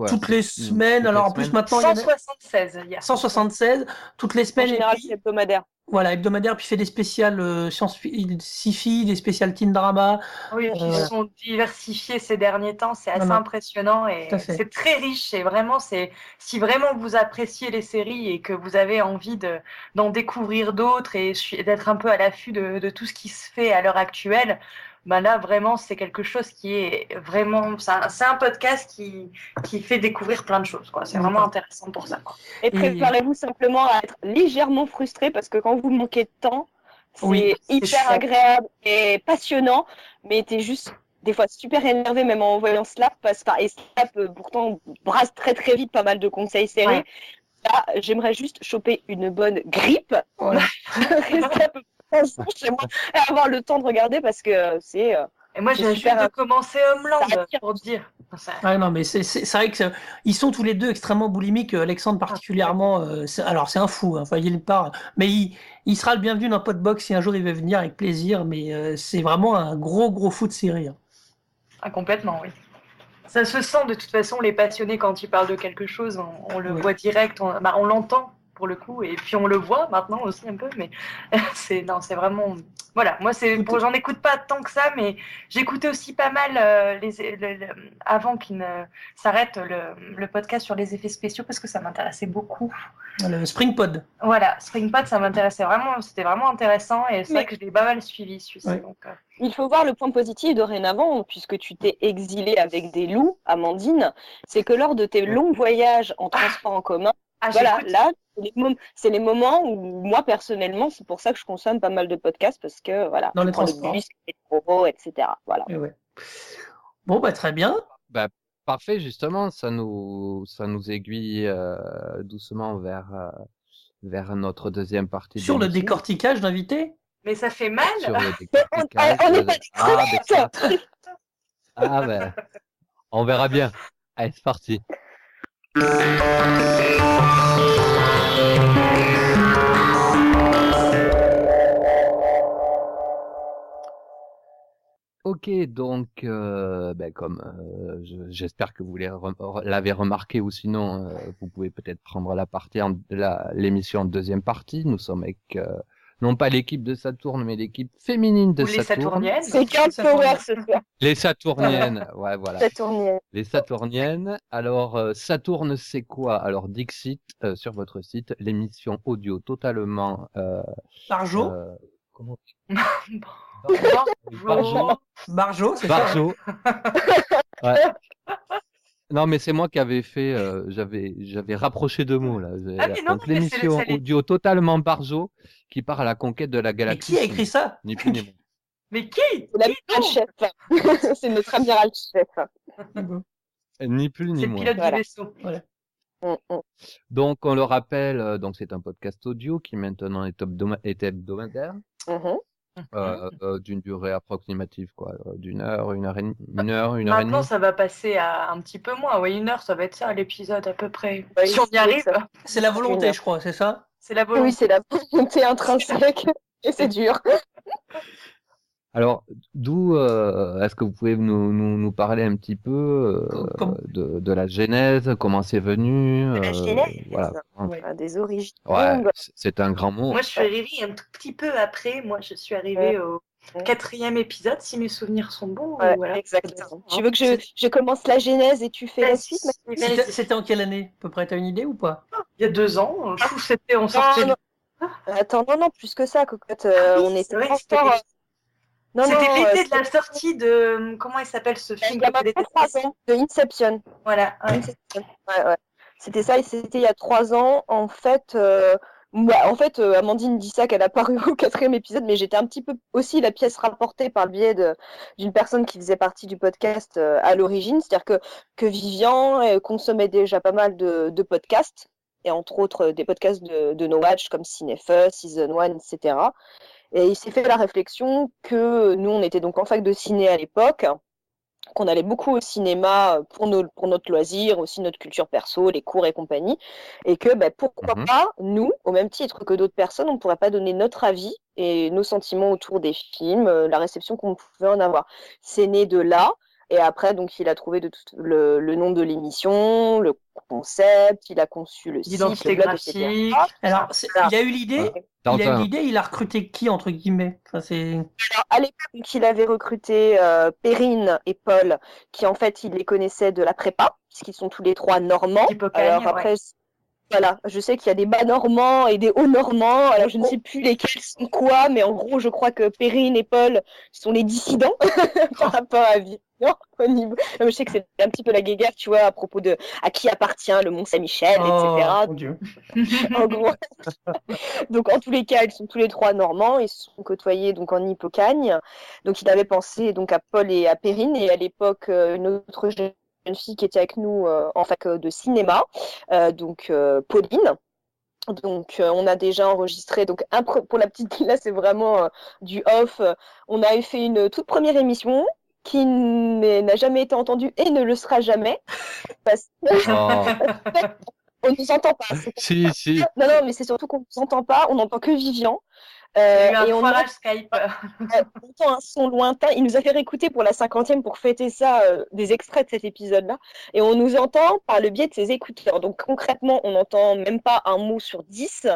Toutes les semaines. Alors en plus maintenant, il y en a 176 hier. 176 toutes les En semaines. général, Et puis, c'est hebdomadaire. voilà, hebdomadaire. Puis il fait des spéciales sci-fi, des spéciales teen drama. Oui, et puis ils sont diversifiés ces derniers temps, c'est assez impressionnant et Tout à fait. c'est très riche. Et vraiment, si vraiment vous appréciez les séries et que vous avez envie d'en découvrir d'autres et d'être un peu à l'affût de tout ce qui se fait à l'heure actuelle, bah là vraiment c'est quelque chose qui est vraiment, c'est un podcast qui fait découvrir plein de choses, quoi. C'est vraiment intéressant pour ça, quoi. Et préparez-vous simplement à être légèrement frustré parce que quand vous manquez de temps, c'est hyper agréable et passionnant, mais t'es juste des fois super énervé même en voyant Slap, et Slap pourtant brasse très très vite pas mal de conseils séries. Ouais. Là, j'aimerais juste choper une bonne grippe, rester un peu chez moi et avoir le temps de regarder parce que c'est... Et moi, j'ai juste de commencer Homeland pour dire. Ouais, non, mais c'est vrai que ils sont tous les deux extrêmement boulimiques. Alexandre particulièrement. Alors, c'est un fou, hein, il part. Mais il sera le bienvenu dans Podbox si un jour il veut venir avec plaisir. Mais c'est vraiment un gros fou de série. Hein. Ah, complètement, oui. Ça se sent de toute façon, les passionnés, quand ils parlent de quelque chose, on le voit direct, on l'entend pour le coup, et puis on le voit maintenant aussi un peu, mais c'est vraiment... Voilà, moi j'en écoute pas tant que ça, mais j'écoutais aussi pas mal avant qu'il ne s'arrête le podcast sur les effets spéciaux, parce que ça m'intéressait beaucoup. Le Springpod. Voilà, Springpod, ça m'intéressait vraiment, c'était vraiment intéressant, et c'est vrai que je l'ai pas mal suivi, celui-ci. Donc, il faut voir le point positif dorénavant, puisque tu t'es exilé avec des loups, Amandine, c'est que lors de tes longs voyages en transport en commun, voilà, là, c'est les moments où moi personnellement, c'est pour ça que je consomme pas mal de podcasts, parce que voilà, dans les transports, le bus, les métros, etc. Voilà. Bon, bah très bien. Bah parfait, justement, ça nous aiguille doucement vers notre deuxième partie. Sur le décortiquage d'invités. Mais ça fait mal. Sur le décortiquage. On est pas Ah ben, on verra bien. Allez, c'est parti. Ok, donc comme j'espère que vous l'avez remarqué, ou sinon vous pouvez peut-être prendre l'émission en deuxième partie. Nous sommes avec non pas l'équipe de Saturne, mais l'équipe féminine de Saturne. C'est Girl Power ce soir. Les Saturniennes, ouais, voilà. Saturniennes. Les Saturniennes. Alors, Saturne, c'est quoi? Alors, Dixit, sur votre site, l'émission audio totalement... Barjo comment Barjo, c'est Barjo. Ouais. Non, mais c'est moi qui avais fait, j'avais rapproché deux mots, là. Donc, l'émission audio totalement Barjo, qui part à la conquête de la galaxie. Mais qui a écrit ça? Ni plus ni moins. Mais qui? C'est l'amiral chef. C'est notre amiral chef. Ni plus ni moins. C'est le pilote du vaisseau. Voilà. Donc, on le rappelle, donc c'est un podcast audio qui maintenant est hebdomadaire. D'une durée approximative, quoi, d'une heure, une heure et demie. Maintenant, ça va passer à un petit peu moins. Oui, 1 heure, ça va être ça, l'épisode, à peu près. Si on y arrive. C'est la volonté, je crois, c'est ça? C'est la volonté. Oui, c'est la volonté intrinsèque. Et c'est dur. Alors, d'où est-ce que vous pouvez nous parler un petit peu de la genèse, comment c'est venu la genèse, voilà. Des origines. Ouais, c'est un grand mot. Moi, je suis arrivée un tout petit peu après. Moi, je suis arrivée au 4e épisode, si mes souvenirs sont bons. Ouais, voilà. Exactement. Tu veux que je commence la genèse et tu fais la suite? C'était en quelle année? À peu près, t'as une idée ou pas? Il y a 2 ans. On sortait. Attends, non, plus que ça, cocotte. On était encore... C'était l'été de la sortie de... Comment il s'appelle ce film? Il y a maintenant 3 ans, de Inception. Voilà. Ouais. Inception. Ouais. C'était ça, et c'était il y a 3 ans. En fait, Amandine dit ça qu'elle a paru au 4e épisode, mais j'étais un petit peu aussi la pièce rapportée par le biais d'une personne qui faisait partie du podcast à l'origine. C'est-à-dire que Vivian consommait déjà pas mal de podcasts, et entre autres des podcasts de No Watch comme Cinefus, Season 1, etc. Et il s'est fait la réflexion que nous, on était donc en fac de ciné à l'époque, qu'on allait beaucoup au cinéma pour notre loisir, aussi notre culture perso, les cours et compagnie, et que pourquoi pas, nous, au même titre que d'autres personnes, on ne pourrait pas donner notre avis et nos sentiments autour des films, la réception qu'on pouvait en avoir. C'est né de là. Et après, donc, il a trouvé le nom de l'émission, le concept, il a conçu le site, l'identité graphique. Alors, il a eu l'idée. Il a recruté qui, entre guillemets? Alors, à l'époque, il avait recruté Perrine et Paul, qui en fait, il les connaissait de la prépa, puisqu'ils sont tous les 3 normands. Hippocagne, alors après, Voilà, je sais qu'il y a des bas normands et des hauts normands. Alors, je ne sais plus lesquels sont quoi, mais en gros, je crois que Perrine et Paul sont les dissidents par rapport à Vivian. Au niveau... Je sais que c'est un petit peu la guéguerre, tu vois, à propos de à qui appartient le Mont-Saint-Michel, etc. Mon Dieu. En gros. Donc, en tous les cas, ils sont tous les trois normands. Ils se sont côtoyés donc en Hippocagne. Donc, il avait pensé donc à Paul et à Perrine, et à l'époque, une autre jeune fille qui était avec nous en fac de cinéma, donc Pauline. Donc on a déjà enregistré, donc pour la petite là c'est vraiment du off, on a fait une toute première émission qui n'a jamais été entendue et ne le sera jamais parce que on nous entend pas. Si. Non, mais c'est surtout qu'on nous entend pas, on n'entend que Vivian. Il y a eu et un on foirage Skype. on entend un son lointain. Il nous a fait réécouter pour la 50e pour fêter ça, des extraits de cet épisode-là. Et on nous entend par le biais de ses écouteurs. Donc concrètement, on n'entend même pas un mot sur 10.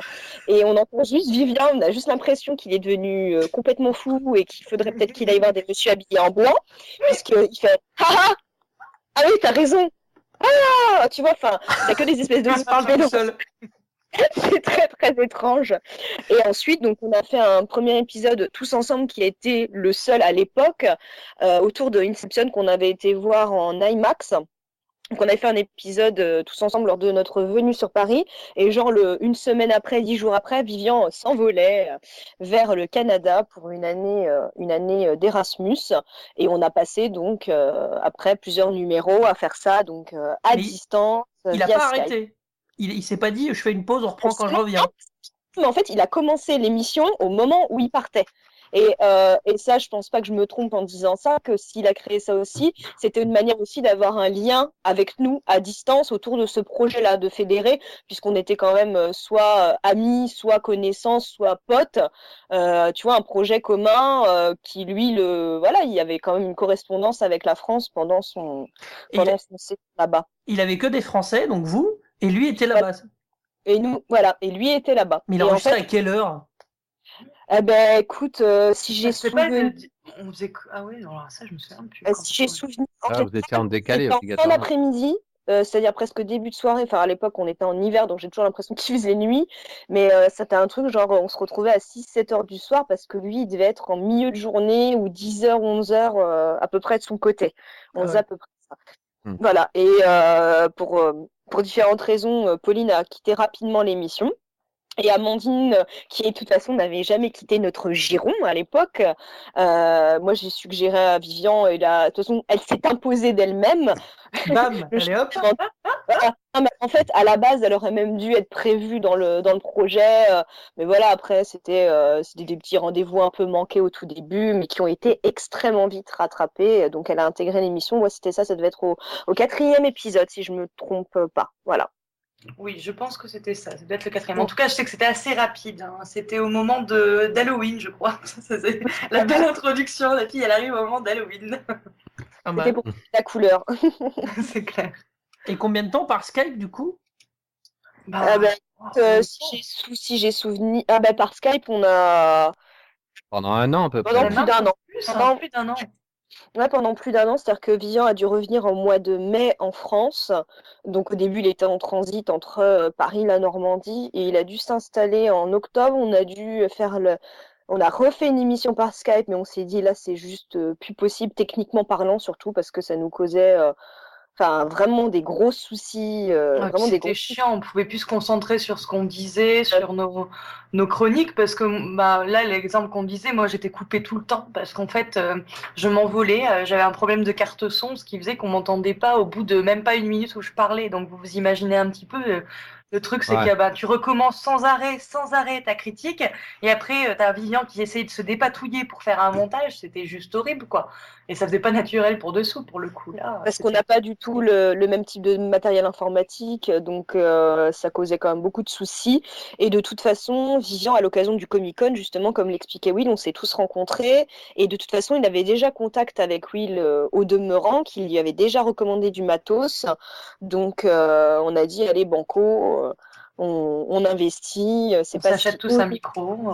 Et on entend juste Vivien. On a juste l'impression qu'il est devenu complètement fou et qu'il faudrait peut-être qu'il aille voir des messieurs habillés en blanc. Puisqu'il fait « Ah ah oui, t'as raison. Ah !» Tu vois, enfin, il n'y a que des espèces de... Il se parle tout seul. C'est très très étrange. Et ensuite, donc, on a fait un premier épisode tous ensemble qui a été le seul à l'époque autour de Inception qu'on avait été voir en IMAX. Donc, on avait fait un épisode tous ensemble lors de notre venue sur Paris. Et genre, une semaine après, 10 jours après, Vivian s'envolait vers le Canada pour une année d'Erasmus. Et on a passé donc après plusieurs numéros à faire ça donc à distance. Il n'a via pas Skype. arrêté. Il s'est pas dit je fais une pause, on reprend quand je reviens. Mais en fait, il a commencé l'émission au moment où il partait. Et ça, je pense pas que je me trompe en disant ça, que s'il a créé ça aussi, c'était une manière aussi d'avoir un lien avec nous à distance autour de ce projet-là, de fédérer, puisqu'on était quand même soit amis, soit connaissances, soit potes. Tu vois, un projet commun qui, lui, voilà, il y avait quand même une correspondance avec la France pendant son séjour là-bas. Il avait que des Français, donc vous, et lui était là-bas. Et nous, voilà, et lui était là-bas. Mais il enregistrait à quelle heure? Eh ben, écoute, si j'ai souvenir... On faisait... Ah oui, non, alors ça, je me souviens plus. Si j'ai souvenir... vous étiez en décalé, en fin obligatoirement. d'après-midi, c'est-à-dire presque début de soirée. Enfin, à l'époque, on était en hiver, donc j'ai toujours l'impression qu'il faisait nuit. Mais c'était un truc, genre, on se retrouvait à 6-7 heures du soir parce que lui, il devait être en milieu de journée ou 10 heures, 11 heures à peu près de son côté. On faisait à peu près ça. Voilà. Et pour différentes raisons, Pauline a quitté rapidement l'émission. Et Amandine, qui de toute façon n'avait jamais quitté notre giron à l'époque, moi j'ai suggéré à Vivian, et là, de toute façon, elle s'est imposée d'elle-même. Bam, allez hop. Non, mais en fait, à la base, elle aurait même dû être prévue dans le projet, mais voilà, après c'était des petits rendez-vous un peu manqués au tout début, mais qui ont été extrêmement vite rattrapés. Donc elle a intégré l'émission. Moi, c'était ça devait être au 4e épisode, si je me trompe pas. Voilà. Oui, je pense que c'était ça. Ça doit être le 4e. En tout cas, je sais que c'était assez rapide. Hein. C'était au moment d'Halloween, je crois. C'est la belle introduction. La fille, elle arrive au moment d'Halloween. C'était pour la couleur. C'est clair. Et combien de temps par Skype, du coup? Si j'ai souvenir... Ah ben, par Skype, on a... Pendant un an, à peu près. Pendant plus d'un an. Pendant plus d'un an. Ouais, pendant plus d'un an, c'est-à-dire que Vivian a dû revenir au mois de mai en France. Donc au début, il était en transit entre Paris et la Normandie et il a dû s'installer en octobre. On a refait une émission par Skype, mais on s'est dit là, c'est juste plus possible techniquement parlant, surtout parce que ça nous causait vraiment des gros soucis. C'était chiant, on pouvait plus se concentrer sur ce qu'on disait, sur nos chroniques, parce que là, l'exemple qu'on disait, moi j'étais coupée tout le temps, parce qu'en fait, je m'envolais, j'avais un problème de carte son, ce qui faisait qu'on m'entendait pas au bout de même pas une minute où je parlais. Donc vous vous imaginez un petit peu, le truc c'est que tu recommences sans arrêt ta critique, et après t'as Vivian qui essayait de se dépatouiller pour faire un montage, c'était juste horrible, quoi. Et ça faisait pas naturel pour dessous, pour le coup. Là, parce qu'on n'a pas du tout le même type de matériel informatique, donc ça causait quand même beaucoup de soucis. Et de toute façon, Vivian, à l'occasion du Comic-Con, justement, comme l'expliquait Will, on s'est tous rencontrés. Et de toute façon, il avait déjà contact avec Will au demeurant, qu'il lui avait déjà recommandé du matos. Donc, on a dit, allez, banco, on investit. On s'achète tous un micro.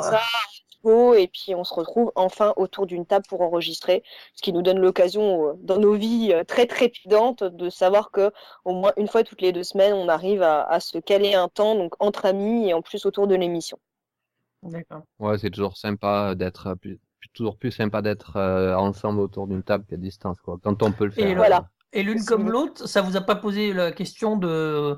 dispo et puis on se retrouve enfin autour d'une table pour enregistrer, ce qui nous donne l'occasion dans nos vies très trépidantes de savoir que au moins une fois toutes les 2 semaines, on arrive à se caler un temps donc entre amis et en plus autour de l'émission. D'accord. Ouais, c'est toujours sympa d'être toujours plus sympa d'être ensemble autour d'une table qu'à distance, quoi. Quand on peut le faire. Et voilà. Et l'une comme l'autre, ça vous a pas posé la question de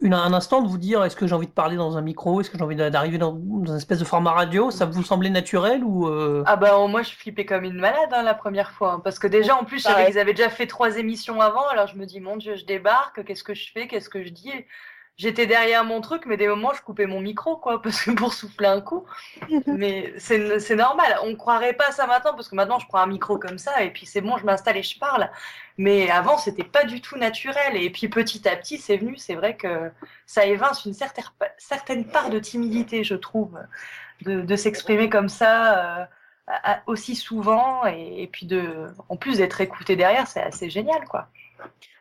un instant de vous dire est-ce que j'ai envie de parler dans un micro, est-ce que j'ai envie d'arriver dans une espèce de format radio, ça vous semblait naturel ou Ah bah moi je flippais comme une malade la première fois, hein, parce que déjà en plus je savais qu'ils avaient déjà fait 3 émissions avant, alors je me dis mon Dieu je débarque, qu'est-ce que je fais, qu'est-ce que je dis, j'étais derrière mon truc mais des moments je coupais mon micro quoi, parce que pour souffler un coup, mais c'est normal, on croirait pas ça maintenant, parce que maintenant je prends un micro comme ça et puis c'est bon je m'installe et je parle, mais avant c'était pas du tout naturel, et puis petit à petit c'est venu, c'est vrai que ça évince une certaine part de timidité je trouve, de s'exprimer comme ça aussi souvent, et puis en plus d'être écouté derrière, c'est assez génial quoi.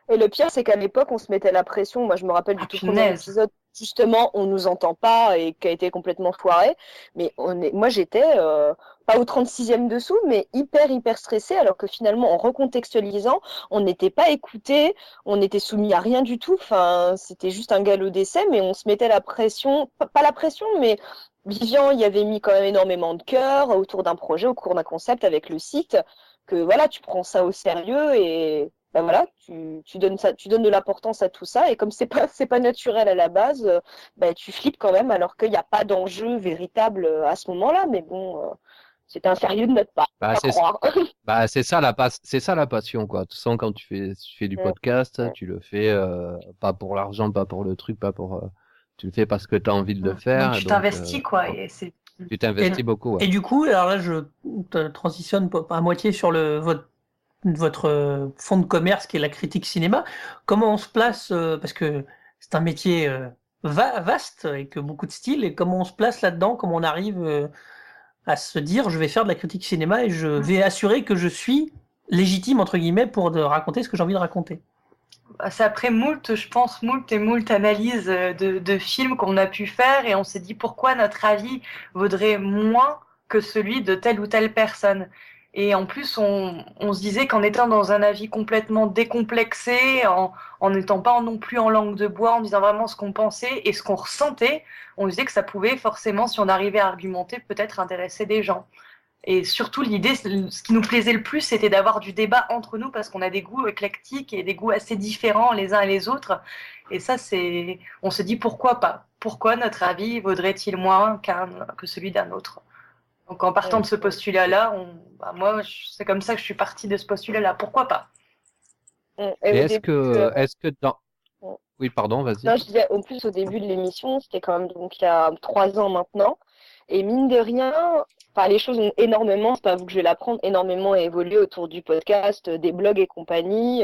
Et le pire, c'est qu'à l'époque, on se mettait la pression. Moi, je me rappelle du tout premier épisode, justement, on nous entend pas et qui a été complètement foiré. Mais moi, j'étais pas au 36e dessous, mais hyper stressée, alors que finalement, en recontextualisant, on n'était pas écouté, on était soumis à rien du tout. Enfin, c'était juste un galop d'essai, mais on se mettait la pression, pas la pression, mais Vivian y avait mis quand même énormément de cœur autour d'un projet, au cours d'un concept avec le site, que voilà, tu prends ça au sérieux et ben voilà, tu donnes de l'importance à tout ça, et comme c'est pas naturel à la base, ben tu flippes quand même, alors qu'il n'y a pas d'enjeu véritable à ce moment-là, mais bon, c'était un sérieux de notre part. C'est ça la passion, quoi. De toute façon, quand tu fais du podcast, tu le fais pas pour l'argent, pas pour le truc, pas pour tu le fais parce que tu as envie de le faire. Donc tu t'investis quoi, et c'est tu t'investis beaucoup. Ouais. Et du coup, alors là je transitionne à moitié sur votre fond de commerce qui est la critique cinéma. Comment on se place, parce que c'est un métier vaste et que beaucoup de styles, et comment on se place là-dedans, comment on arrive à se dire je vais faire de la critique cinéma et je vais assurer que je suis légitime entre guillemets pour raconter ce que j'ai envie de raconter. C'est après moult analyses de films qu'on a pu faire, et on s'est dit pourquoi notre avis vaudrait moins que celui de telle ou telle personne. Et en plus, on se disait qu'en étant dans un avis complètement décomplexé, en n'étant pas non plus en langue de bois, en disant vraiment ce qu'on pensait et ce qu'on ressentait, on disait que ça pouvait forcément, si on arrivait à argumenter, peut-être intéresser des gens. Et surtout, l'idée, ce qui nous plaisait le plus, c'était d'avoir du débat entre nous, parce qu'on a des goûts éclectiques et des goûts assez différents les uns et les autres. Et ça, on se dit pourquoi pas? Pourquoi notre avis vaudrait-il moins que celui d'un autre? Donc, en partant de ce postulat-là, moi, c'est comme ça que je suis partie de ce postulat-là. Pourquoi pas? Est-ce que dans... Oui, pardon, vas-y. Non, je disais, en plus, au début de l'émission, c'était quand même donc il y a 3 ans maintenant. Et mine de rien, les choses ont énormément, c'est pas vous que je vais l'apprendre, énormément évolué autour du podcast, des blogs et compagnie.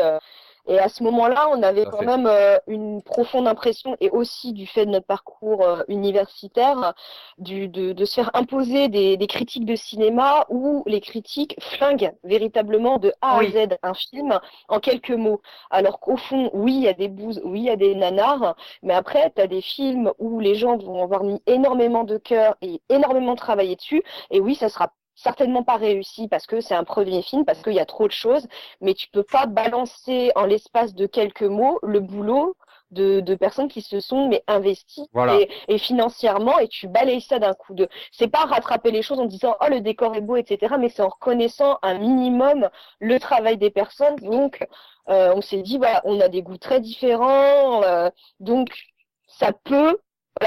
Et à ce moment-là, on avait quand même une profonde impression, et aussi du fait de notre parcours universitaire, de se faire imposer des critiques de cinéma où les critiques flinguent véritablement de A à Z un film en quelques mots. Alors qu'au fond, oui, il y a des bouses, oui, il y a des nanars, mais après, tu as des films où les gens vont avoir mis énormément de cœur et énormément travaillé dessus, et oui, ça sera certainement pas réussi parce que c'est un premier film, parce qu'il y a trop de choses, mais tu peux pas balancer en l'espace de quelques mots le boulot de personnes qui se sont investies et financièrement, et tu balayes ça d'un coup. C'est pas rattraper les choses en disant oh le décor est beau, etc., mais c'est en reconnaissant un minimum le travail des personnes. Donc on s'est dit voilà, on a des goûts très différents, donc ça peut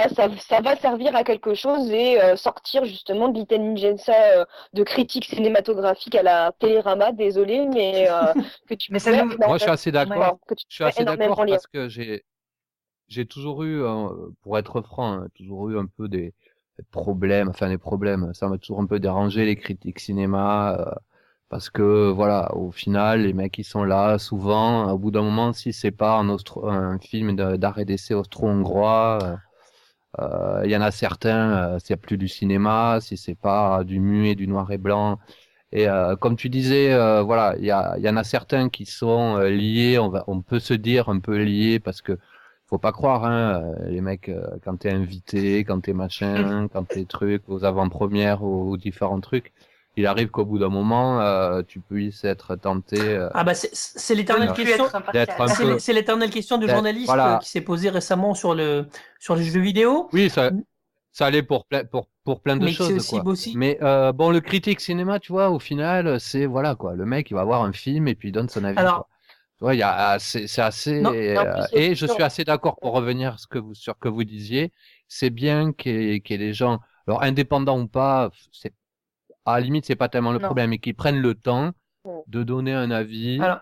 ça va servir à quelque chose, et sortir justement de l'intelligentsia de critique cinématographique à la Télérama, désolé, mais que tu mais moi je suis assez d'accord. Je suis assez d'accord parce que j'ai toujours eu, pour être franc, toujours eu un peu des problèmes, ça m'a toujours un peu dérangé les critiques cinéma, parce que voilà, au final les mecs ils sont là souvent, au bout d'un moment, si c'est pas un film d'arrêt d'essai austro-hongrois, il y en a certains, c'est plus du cinéma, si c'est pas du muet, du noir et blanc. Et comme tu disais, voilà, il y en a certains qui sont liés, on peut se dire un peu liés parce que faut pas croire, hein, les mecs, quand t'es invité, quand t'es machin, quand t'es trucs, aux avant-premières, aux différents trucs, il arrive qu'au bout d'un moment, tu puisses être tenté. Ah bah c'est l'éternelle Ne plus question. être impartial. D'être un peu. C'est l'éternelle question du d'être- journaliste voilà. qui s'est posée récemment sur les jeux vidéo. Oui, ça allait pour plein de Mais choses, c'est aussi quoi. aussi. Mais bon, le critique cinéma, tu vois, au final, c'est voilà quoi. Le mec, il va voir un film et puis il donne son avis. Alors, Quoi. Tu vois, c'est assez. Non, en plus, Et je suis assez d'accord pour revenir sur ce que vous disiez. C'est bien qu'il y ait des gens, alors indépendants ou pas, c'est à la limite, c'est pas tellement le Non. problème, mais qui prennent le temps Ouais. de donner un avis alors,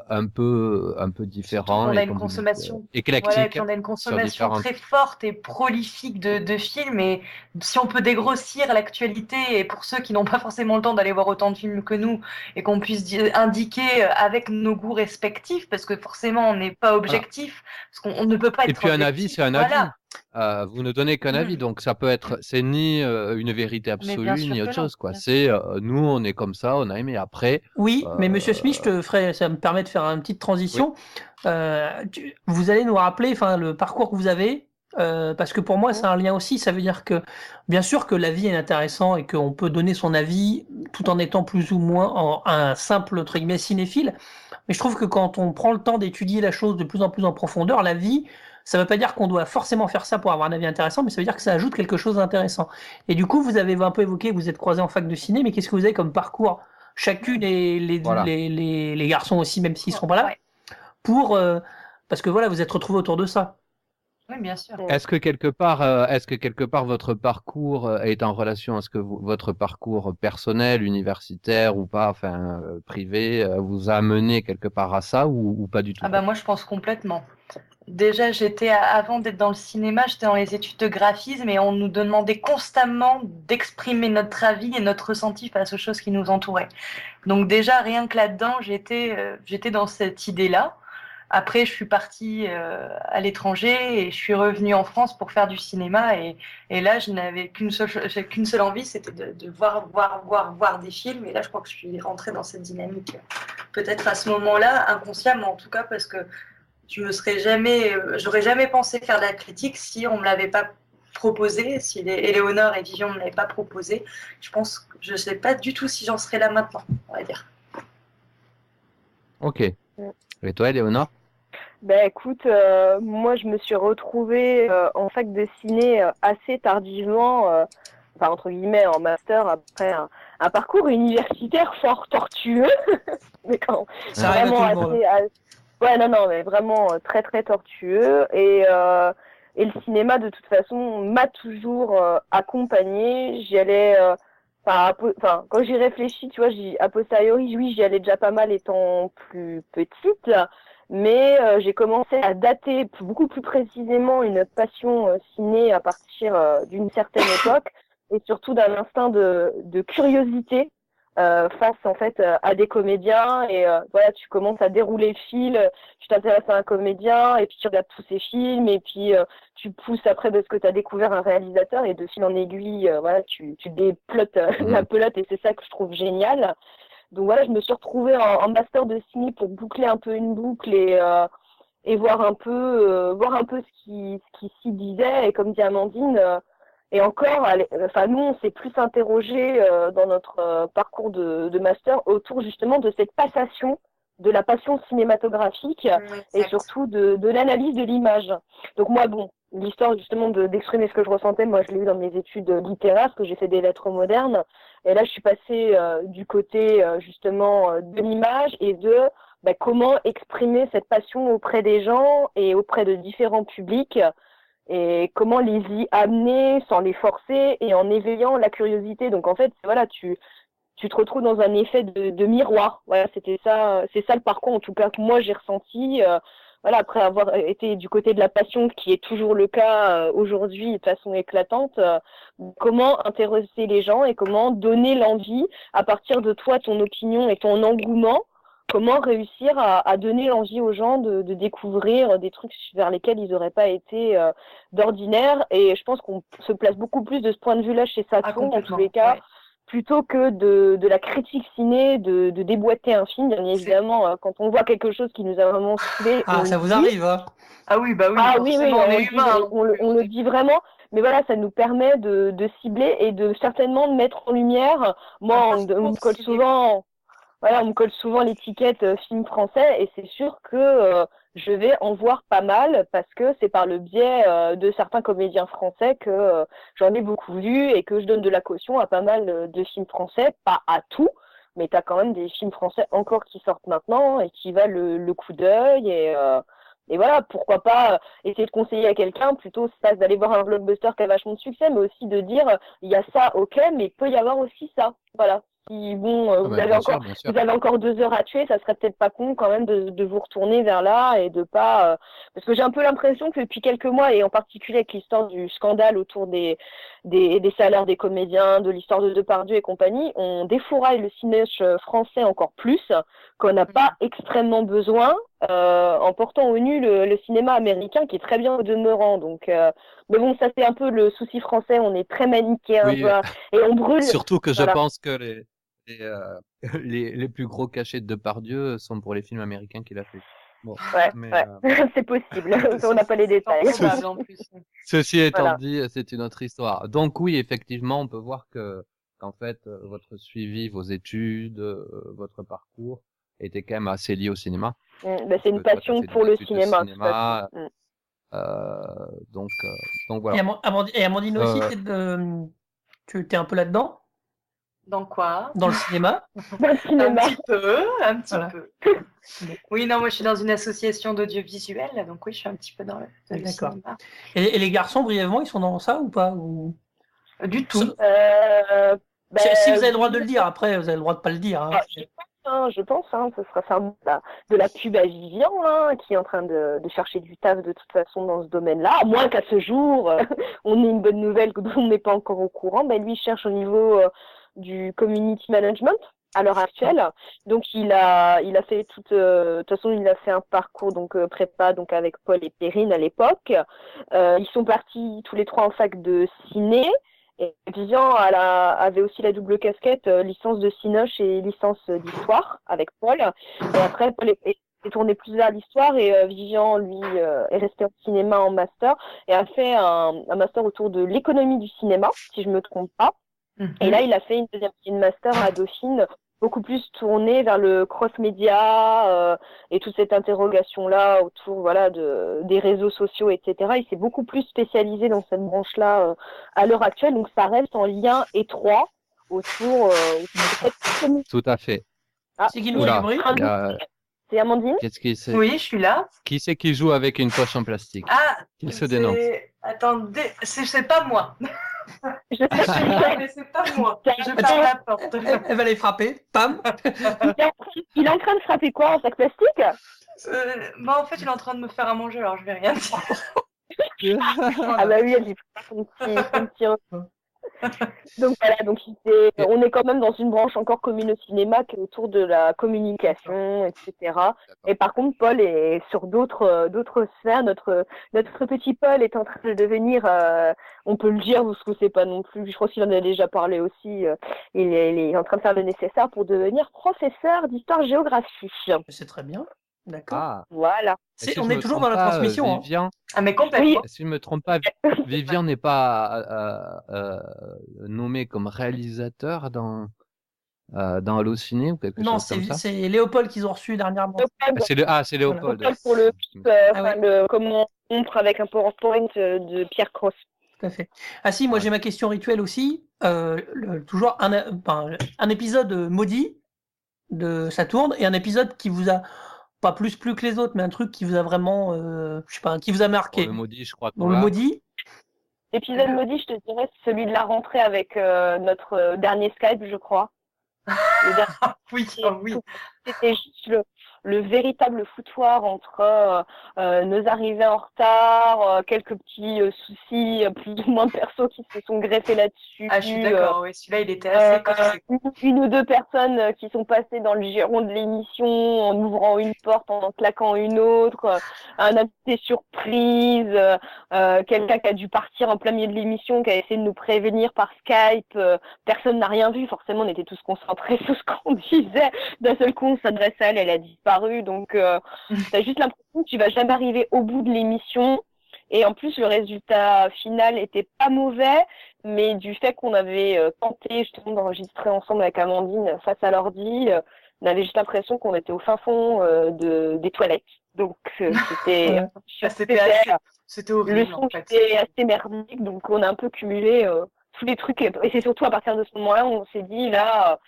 un peu différent On a et une comme vous dites, consommation. éclectique. Voilà, et puis on a une consommation différentes- très forte et prolifique de films. Et si on peut dégrossir l'actualité, et pour ceux qui n'ont pas forcément le temps d'aller voir autant de films que nous, et qu'on puisse indiquer avec nos goûts respectifs, parce que forcément on n'est pas objectif, parce qu'on ne peut pas être Et puis un avis, objectif. c'est un Voilà. avis. Vous ne donnez qu'un avis, donc ça peut être, c'est ni une vérité Mais bien absolue sûr ni que autre non, chose, quoi. bien C'est nous, on est comme ça, on a aimé. Après, oui, mais Monsieur Smith, ça me permet de faire une petite transition. Vous allez nous rappeler, enfin, le parcours que vous avez, parce que pour moi, c'est un lien aussi. Ça veut dire que, bien sûr, que la vie est intéressant et qu'on peut donner son avis tout en étant plus ou moins un simple entre guillemets cinéphile. Mais je trouve que quand on prend le temps d'étudier la chose de plus en plus en profondeur, la vie, ça ne veut pas dire qu'on doit forcément faire ça pour avoir un avis intéressant, mais ça veut dire que ça ajoute quelque chose d'intéressant. Et du coup, vous avez un peu évoqué, vous êtes croisés en fac de ciné, mais qu'est-ce que vous avez comme parcours chacune et Voilà. les garçons aussi, même s'ils sont pas là, Ouais. pour parce que voilà, vous êtes retrouvés autour de ça. Oui, bien sûr. est-ce que quelque part votre parcours est en relation à ce que votre parcours personnel, universitaire ou pas, enfin privé, vous a mené quelque part à ça ou pas du tout? Ah bah moi je pense complètement. Déjà avant d'être dans le cinéma, j'étais dans les études de graphisme et on nous demandait constamment d'exprimer notre avis et notre ressenti face aux choses qui nous entouraient. Donc déjà rien que là-dedans, j'étais dans cette idée-là. Après, je suis partie à l'étranger et je suis revenue en France pour faire du cinéma. Et là, je n'avais qu'une seule envie, c'était de voir des films. Et là, je crois que je suis rentrée dans cette dynamique. Peut-être à ce moment-là, inconsciemment en tout cas, parce que j'aurais jamais pensé faire de la critique si on me l'avait pas proposé, si Éléonore et Vivian me l'avaient pas proposé. Je sais pas du tout si j'en serais là maintenant, on va dire. Ok. Et toi, Léonore? Ben écoute, moi je me suis retrouvée en fac de ciné assez tardivement, enfin entre guillemets en master après un parcours universitaire fort tortueux, mais quand Ça arrive à tout le monde. ouais non mais vraiment très très tortueux et le cinéma de toute façon m'a toujours accompagnée. J'y allais enfin quand j'y réfléchis, tu vois, a posteriori oui j'y allais déjà pas mal étant plus petite. Mais j'ai commencé à dater beaucoup plus précisément une passion ciné à partir d'une certaine époque et surtout d'un instinct de curiosité face en fait à des comédiens et voilà, tu commences à dérouler le fil, tu t'intéresses à un comédien et puis tu regardes tous ses films et puis tu pousses après de ce que tu as découvert un réalisateur et de fil en aiguille voilà, tu déplottes la pelote et c'est ça que je trouve génial. Donc voilà, je me suis retrouvée en master de ciné pour boucler un peu une boucle et voir un peu ce qui s'y disait. Et comme dit Amandine, et encore, enfin nous on s'est plus interrogé dans notre parcours de master autour justement de cette passation de la passion cinématographique et surtout de l'analyse de l'image. Donc moi bon, l'histoire justement d'exprimer ce que je ressentais, moi je l'ai eu dans mes études littéraires parce que j'ai fait des lettres modernes. Et là, je suis passée du côté justement de l'image et de comment exprimer cette passion auprès des gens et auprès de différents publics et comment les y amener sans les forcer et en éveillant la curiosité. Donc en fait, voilà, tu te retrouves dans un effet de miroir. Voilà, c'est ça le parcours en tout cas que moi j'ai ressenti. Voilà, après avoir été du côté de la passion, qui est toujours le cas aujourd'hui de façon éclatante, comment intéresser les gens et comment donner l'envie à partir de toi, ton opinion et ton engouement, comment réussir à donner l'envie aux gens de découvrir des trucs vers lesquels ils n'auraient pas été d'ordinaire. Et je pense qu'on se place beaucoup plus de ce point de vue-là chez Saturn, en tous les cas. Ouais. plutôt que de la critique ciné, de déboîter un film. Bien évidemment, quand on voit quelque chose qui nous a vraiment saoulé, Ah, ça vous arrive, hein? Ah oui, bah oui, ah oui, forcément, on est humain. on le dit vraiment. Mais voilà, ça nous permet de cibler et de certainement mettre en lumière. Moi, on me colle souvent, voilà, on me colle souvent l'étiquette film français et c'est sûr que je vais en voir pas mal parce que c'est par le biais de certains comédiens français que j'en ai beaucoup vu et que je donne de la caution à pas mal de films français, pas à tout, mais t'as quand même des films français encore qui sortent maintenant et qui valent le coup d'œil et voilà, pourquoi pas essayer de conseiller à quelqu'un plutôt ça d'aller voir un blockbuster qui a vachement de succès, mais aussi de dire il y a ça, ok, mais il peut y avoir aussi ça. Voilà. Si bon, vous avez encore 2 heures à tuer, ça serait peut-être pas con quand même de vous retourner vers là et de pas parce que j'ai un peu l'impression que depuis quelques mois et en particulier avec l'histoire du scandale autour des salaires des comédiens, de l'histoire de Depardieu et compagnie, on défouraille le cinéma français encore plus, qu'on n'a pas extrêmement besoin en portant au nu le cinéma américain qui est très bien au demeurant. Donc mais bon, ça c'est un peu le souci français, on est très manichéen et on brûle. Surtout que je pense que les plus gros cachets de Depardieu sont pour les films américains qu'il a fait. Bon, c'est possible. On n'a pas les détails. Ceci étant dit, c'est une autre histoire. Donc oui, effectivement, on peut voir qu'en fait, votre suivi, vos études, votre parcours était quand même assez lié au cinéma. C'est une passion pour le cinéma. Donc voilà. Et Amandine aussi, tu es un peu là-dedans? Dans quoi? Dans le cinéma? Dans le cinéma. Un petit peu. Oui, non, moi je suis dans une association d'audiovisuel, donc oui, je suis un petit peu dans le cinéma. Et les garçons, brièvement, ils sont dans ça ou pas Du tout. Si vous avez le droit de le dire, après, vous avez le droit de pas le dire. Hein. Je pense, ce sera ça de la pub à Vivian, qui est en train de chercher du taf de toute façon dans ce domaine-là, à moins qu'à ce jour, on ait une bonne nouvelle dont on n'est pas encore au courant. Lui, il cherche au niveau du community management à l'heure actuelle. Donc, il a fait de toute façon, il a fait un parcours prépa avec Paul et Perrine à l'époque. Ils sont partis tous les 3 en fac de ciné. Et Vivian avait aussi la double casquette, licence de Cinoche et licence d'histoire avec Paul. Et après, Paul est tourné plus vers l'histoire et Vivian, lui, est resté en cinéma en master et a fait un master autour de l'économie du cinéma, si je me trompe pas. Et là, il a fait une deuxième master à Dauphine, beaucoup plus tournée vers le cross-média et toute cette interrogation-là autour des réseaux sociaux, etc. Il s'est beaucoup plus spécialisé dans cette branche-là à l'heure actuelle, donc ça reste en lien étroit autour de cette... Tout à fait. C'est qui nous fait du bruit? C'est Amandine? Oui, je suis là. Qui c'est qui joue avec une poche en plastique? Qui se dénonce? Attendez, c'est pas moi. Je sais mais c'est pas moi. Je ferme la porte. Elle va les frapper. Pam. Il est en train de frapper quoi, un sac plastique? En fait, il est en train de me faire à manger, alors je vais rien dire. Ah bah oui, elle dit son petit Donc voilà, on est quand même dans une branche encore commune au cinéma qui est autour de la communication, etc. Et par contre, Paul est sur d'autres sphères. Notre petit Paul est en train de devenir, on peut le dire parce que c'est pas non plus, je crois qu'il en a déjà parlé aussi, il est en train de faire le nécessaire pour devenir professeur d'histoire-géographie. C'est très bien. D'accord. Voilà. On est toujours dans la transmission. Vivian, mais complètement. Si je ne me trompe pas, Vivian n'est pas nommé comme réalisateur dans Allociné ou quelque chose comme ça? Non, c'est Léopold qu'ils ont reçu dernièrement. C'est Léopold. Léopold pour comment rompre avec un PowerPoint de Pierre Cross. Tout à fait. Ah si, moi j'ai ma question rituelle aussi. Toujours un épisode maudit de Saturne et un épisode qui vous a pas plus que les autres, mais un truc qui vous a vraiment, qui vous a marqué. Le maudit, je crois. Le maudit. L'épisode maudit, je te dirais, c'est celui de la rentrée avec notre dernier Skype, je crois. Oui. C'était juste le véritable foutoir entre nos arrivées en retard, quelques petits soucis plus ou moins perso qui se sont greffés là-dessus. Ah, je suis d'accord, oui, celui-là, il était assez corsé. Une ou deux personnes qui sont passées dans le giron de l'émission en ouvrant une porte, en claquant une autre, un invité surprise, quelqu'un qui a dû partir en plein milieu de l'émission, qui a essayé de nous prévenir par Skype, personne n'a rien vu, forcément on était tous concentrés sur ce qu'on disait, d'un seul coup on s'adresse à elle, elle a disparu, donc t'as juste l'impression que tu vas jamais arriver au bout de l'émission. Et en plus, le résultat final était pas mauvais, mais du fait qu'on avait tenté justement d'enregistrer ensemble avec Amandine face à l'ordi, on avait juste l'impression qu'on était au fin fond des toilettes. Donc c'était c'était horrible. Le son était assez merdique, donc on a un peu cumulé tous les trucs. Et c'est surtout à partir de ce moment-là où on s'est dit là,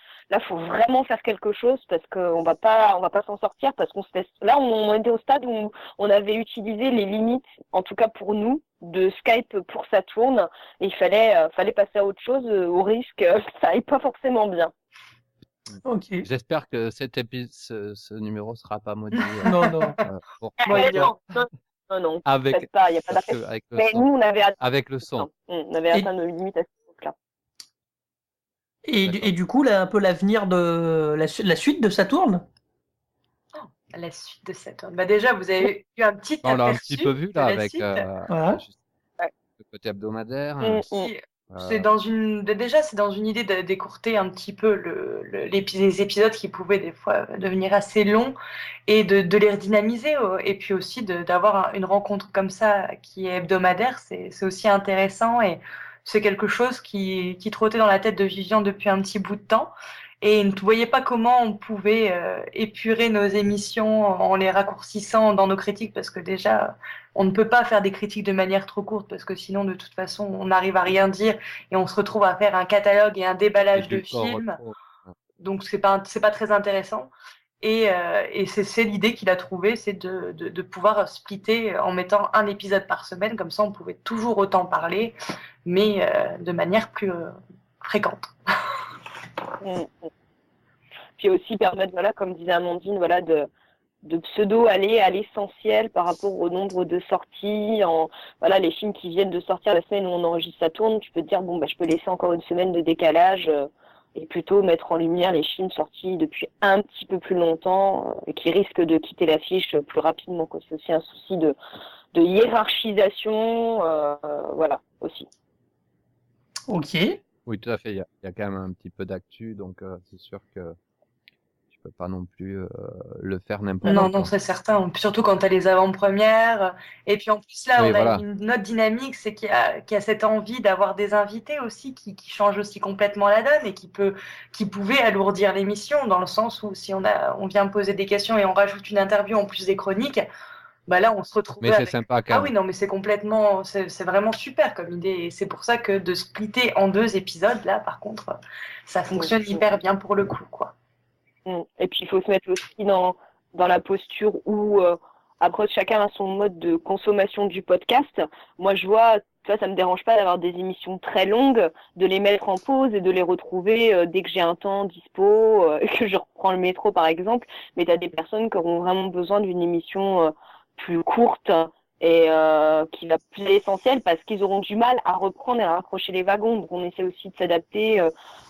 faut vraiment faire quelque chose parce qu'on va pas s'en sortir parce qu'on se laisse. Là, on était au stade où on avait utilisé les limites, en tout cas pour nous, de Skype pour Saturne. Et il fallait passer à autre chose au risque que ça aille pas forcément bien. Ok. J'espère que ce numéro sera pas maudit. Non. Non, avec pas, il n'y a pas d'affaire. Mais nous, on avait avec le son. On avait atteint nos limites à ce moment-là. Et du coup, là, un peu l'avenir de la suite de Saturne. La suite de Saturne. Bah déjà, vous avez eu un petit aperçu. On l'a un petit peu vu là avec Voilà. le côté hebdomadaire. C'est dans une idée d'écourter un petit peu les épisodes qui pouvaient des fois devenir assez longs et de les redynamiser et puis aussi d'avoir une rencontre comme ça qui est hebdomadaire, c'est aussi intéressant et c'est quelque chose qui trottait dans la tête de Vivian depuis un petit bout de temps. Et ne voyait pas comment on pouvait épurer nos émissions en les raccourcissant dans nos critiques, parce que déjà, on ne peut pas faire des critiques de manière trop courte, parce que sinon, de toute façon, on n'arrive à rien dire et on se retrouve à faire un catalogue et un déballage de films. Donc, c'est pas très intéressant. Et c'est l'idée qu'il a trouvée, c'est de pouvoir splitter en mettant un épisode par semaine, comme ça, on pouvait toujours autant parler, mais de manière plus fréquente. Puis aussi permettre, voilà, comme disait Amandine, voilà, de pseudo aller à l'essentiel par rapport au nombre de sorties. Voilà, les films qui viennent de sortir la semaine où on enregistre Saturne, tu peux te dire bon je peux laisser encore une semaine de décalage et plutôt mettre en lumière les films sortis depuis un petit peu plus longtemps et qui risquent de quitter l'affiche plus rapidement. C'est aussi un souci de hiérarchisation, voilà aussi. Ok. Oui, tout à fait. Il y a quand même un petit peu d'actu, donc c'est sûr que tu peux pas non plus le faire n'importe quoi. Non, c'est certain. Surtout quand tu as les avant-premières. Et puis en plus, là, une autre dynamique, c'est qu'il y a cette envie d'avoir des invités aussi qui changent aussi complètement la donne et qui pouvaient alourdir l'émission, dans le sens où si on vient poser des questions et on rajoute une interview en plus des chroniques, bah là, on se retrouve. Mais c'est sympa quand même. Ah oui, non, mais c'est vraiment super comme idée. Et c'est pour ça que de splitter en 2 épisodes, là, par contre, ça fonctionne hyper bien pour le coup, quoi. Et puis, il faut se mettre aussi dans la posture où, après, chacun a son mode de consommation du podcast. Moi, je vois, ça me dérange pas d'avoir des émissions très longues, de les mettre en pause et de les retrouver dès que j'ai un temps dispo, que je reprends le métro, par exemple. Mais tu as des personnes qui auront vraiment besoin d'une émission plus courte et qui va plus à l'essentiel parce qu'ils auront du mal à reprendre et à raccrocher les wagons. Donc on essaie aussi de s'adapter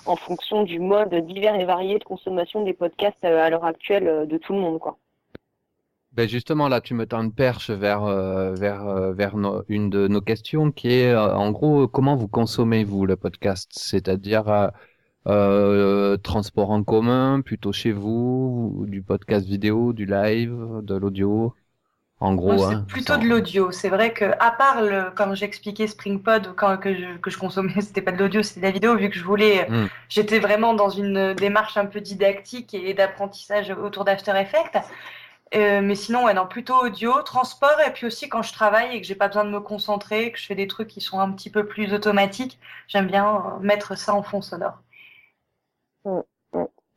en fonction du mode divers et varié de consommation des podcasts à l'heure actuelle de tout le monde, quoi. Ben justement, là, tu me tends une perche vers une de nos questions qui est, en gros, comment vous consommez, vous, le podcast? C'est-à-dire transport en commun, plutôt chez vous, du podcast vidéo, du live, de l'audio? En gros, moi, c'est plutôt de l'audio. C'est vrai que, à part quand j'expliquais SpringPod ou que je consommais, c'était pas de l'audio, c'était de la vidéo, vu que j'étais vraiment dans une démarche un peu didactique et d'apprentissage autour d'After Effects. Mais sinon, plutôt audio, transport, et puis aussi quand je travaille et que j'ai pas besoin de me concentrer, que je fais des trucs qui sont un petit peu plus automatiques, j'aime bien mettre ça en fond sonore.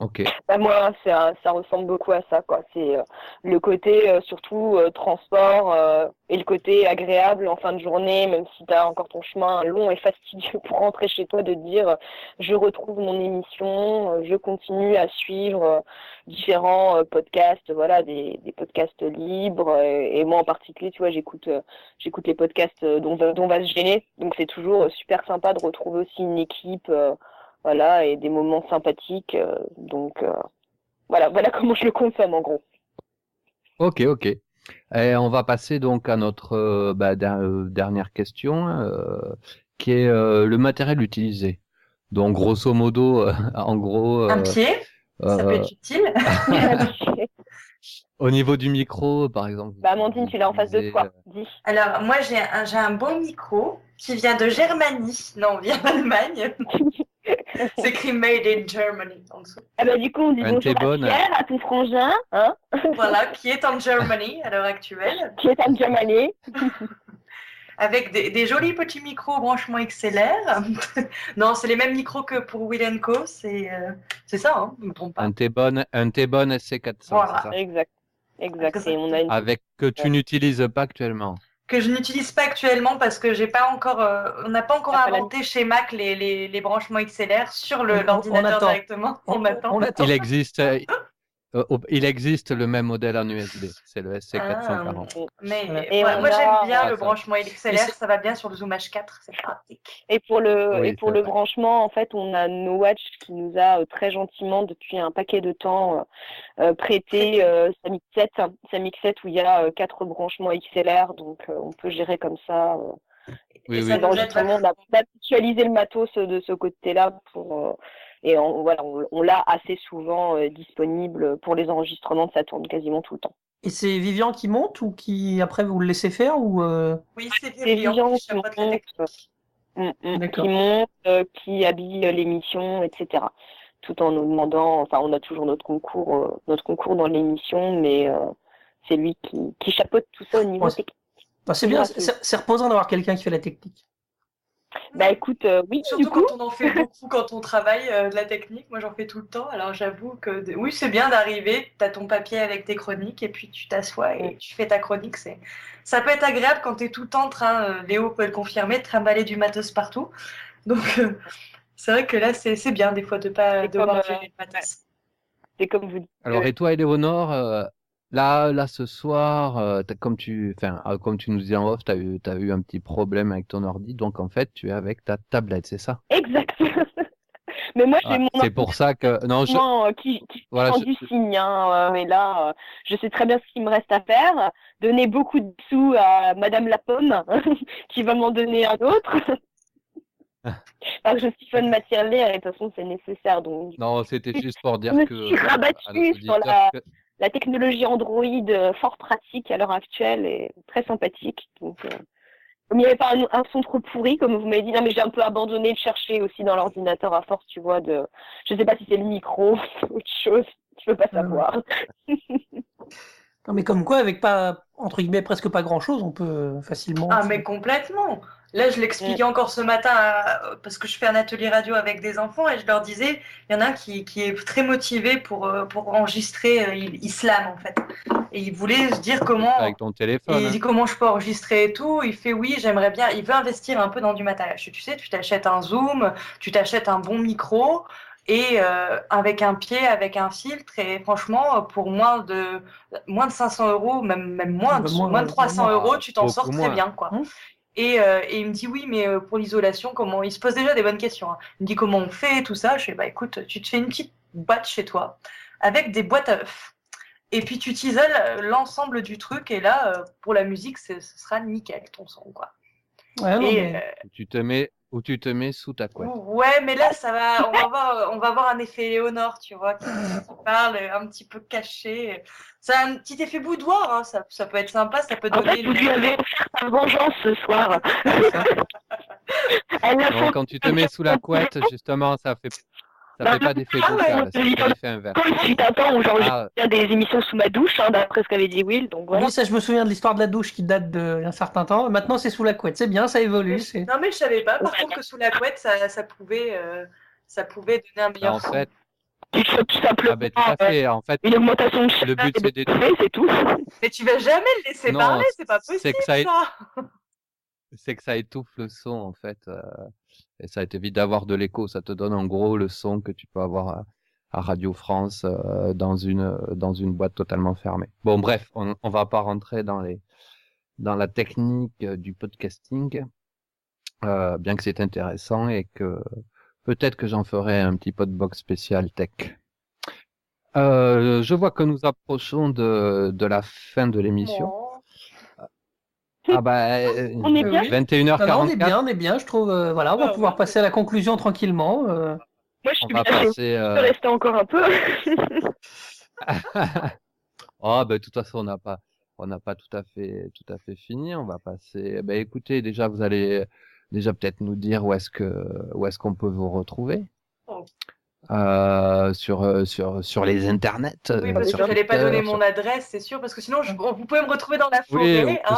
Ok. Bah, moi, ça ressemble beaucoup à ça, quoi. C'est le côté surtout transport et le côté agréable en fin de journée, même si tu as encore ton chemin long et fastidieux pour rentrer chez toi, de te dire je retrouve mon émission, je continue à suivre différents podcasts, voilà, des podcasts libres. Et moi en particulier, tu vois, j'écoute les podcasts dont va se gêner. Donc c'est toujours super sympa de retrouver aussi une équipe. Voilà, et des moments sympathiques. Donc, voilà comment je le consomme en gros. Ok. Et on va passer donc à notre dernière question, qui est le matériel utilisé. Donc, grosso modo, en gros, Un pied, ça peut être utile. au niveau du micro, par exemple. Bah, Amandine, tu l'as en face de toi. Dis. Alors, moi, j'ai un bon micro qui vient de Germanie. Non, vient d'Allemagne. C'est écrit Made in Germany en dessous. Ah bah, du coup, on dit bonjour à Pierre, à ton frangin. Hein. Voilà, qui est en Germany à l'heure actuelle. Qui est en Germany. Avec des jolis petits micros branchement XLR. Non, c'est les mêmes micros que pour Will & Co. C'est ça, hein, je ne me trompe pas. Un T-Bone SC400, voilà. c'est ça. Exact. Et on a une... Avec que tu n'utilises pas actuellement. Que je n'utilise pas actuellement parce que j'ai pas encore, on n'a pas encore inventé chez Mac les branchements XLR sur l'ordinateur directement. On attend. Il existe le même modèle en USB, c'est le SC440. Mais moi j'aime bien le branchement XLR, ça va bien sur le Zoom H4, c'est pratique. Et pour le branchement, en fait, on a NoWatch qui nous a très gentiment depuis un paquet de temps prêté sa Mix 7 où il y a 4 branchements XLR, donc on peut gérer comme ça. Oui. L'enregistrement, on a actualisé le matos de ce côté-là pour et on l'a assez souvent disponible pour les enregistrements, ça tourne quasiment tout le temps. Et c'est Vivian qui monte ou qui après vous le laissez faire ou Oui, c'est Vivian qui monte, qui habille l'émission, etc. Tout en nous demandant, enfin on a toujours notre concours dans l'émission, mais c'est lui qui chapeaute tout ça au niveau technique. Bah, c'est bien, c'est reposant d'avoir quelqu'un qui fait la technique. Bah écoute, oui. Surtout quand on en fait beaucoup quand on travaille de la technique. Moi, j'en fais tout le temps. Alors j'avoue que oui, c'est bien d'arriver. T'as ton papier avec tes chroniques et puis tu t'assois et tu fais ta chronique. Ça peut être agréable quand t'es tout le temps en train. Léo peut le confirmer, de trimballer du matos partout. Donc c'est vrai que là, c'est bien des fois de pas devoir gérer le matos. C'est comme vous dites. Alors et toi, Éléonore? Là, ce soir, comme tu nous disais en off, t'as eu un petit problème avec ton ordi, donc en fait, tu es avec ta tablette, c'est ça? Exact. Mais moi, j'ai mon c'est pour ça que qui prend du signe. Mais là, je sais très bien ce qu'il me reste à faire. Donner beaucoup de sous à Madame la Pomme, qui va m'en donner un autre. Alors que je siphonne ma tirelire et de toute façon, c'est nécessaire. Donc... Non, c'était juste pour dire que... Je suis rabattue sur la technologie Android fort pratique à l'heure actuelle et très sympathique. Donc, comme il n'y avait pas un son trop pourri, comme vous m'avez dit, non, mais j'ai un peu abandonné de chercher aussi dans l'ordinateur à force, tu vois, je sais pas si c'est le micro ou autre chose, je peux pas savoir. Non, mais comme quoi, avec pas, entre guillemets, presque pas grand chose, on peut facilement. Ah, mais complètement. Là, je l'expliquais encore ce matin parce que je fais un atelier radio avec des enfants et je leur disais, il y en a un qui est très motivé pour enregistrer, il slame en fait. Et il voulait se dire comment. Avec ton téléphone. Il dit comment je peux enregistrer et tout. Il fait oui, j'aimerais bien. Il veut investir un peu dans du matériel. Tu sais, tu t'achètes un Zoom, tu t'achètes un bon micro. Et avec un pied, avec un filtre, et franchement, pour moins de 500 €, même moins de 300 €, tu t'en sors très bien, quoi. Et il me dit oui, mais pour l'isolation, comment? Il se pose déjà des bonnes questions. Hein. Il me dit comment on fait, tout ça. Je fais bah écoute, tu te fais une petite boîte chez toi avec des boîtes à œufs. Et puis tu t'isoles l'ensemble du truc, et là, pour la musique, ce sera nickel ton son, quoi. Ouais, non, Ou tu te mets sous ta couette. Ouais, mais là, ça va, on va avoir un effet Léonore, tu vois, qui parle un petit peu caché. C'est un petit effet boudoir, hein, ça peut être sympa, ça peut donner... En fait, vous lui avez offert sa vengeance ce soir. Non, quand tu te mets sous la couette, justement, ça fait pas d'effet vocal, ça fait l'effet inverse. Comme suite un temps où j'enregistre des émissions sous ma douche, d'après ce qu'avait dit Will. Donc voilà. Oui, ça, je me souviens de l'histoire de la douche qui date d'un certain temps. Maintenant, c'est sous la couette. C'est bien, ça évolue. Non, mais je savais pas. Par contre, que sous la couette, ça pouvait donner un meilleur son. Tu chopes tout simplement Ah ben tout à fait. En fait, une augmentation de le chaleur but et c'est de de... prix, c'est tout. Mais tu vas jamais le laisser Non, parler, c'est pas c'est possible que ça, ça. c'est que ça étouffe le son en fait, et ça t'évite d'avoir de l'écho. Ça te donne en gros le son que tu peux avoir à Radio France dans une boîte totalement fermée. Bon bref, on va pas rentrer dans la technique du podcasting, bien que c'est intéressant et que peut-être que j'en ferai un petit podbox spécial tech. Je vois que nous approchons de la fin de l'émission. Bon. Ah bah, On est bien. Oui. 21h44. Non, on est bien, je trouve. Voilà, on va pouvoir passer à la conclusion tranquillement. Moi, je On suis va bien chaud. passer. Je peux rester encore un peu. Oh, ben, de toute façon, on n'a pas tout à fait fini. On va passer. Ben, écoutez, déjà, vous allez déjà peut-être nous dire où est-ce qu'on peut vous retrouver. Oh. Sur les internets. Oui, parce sur que je n'allais pas Twitter, donner mon adresse, c'est sûr, parce que sinon, vous pouvez me retrouver dans la Oui, forêt. Hein,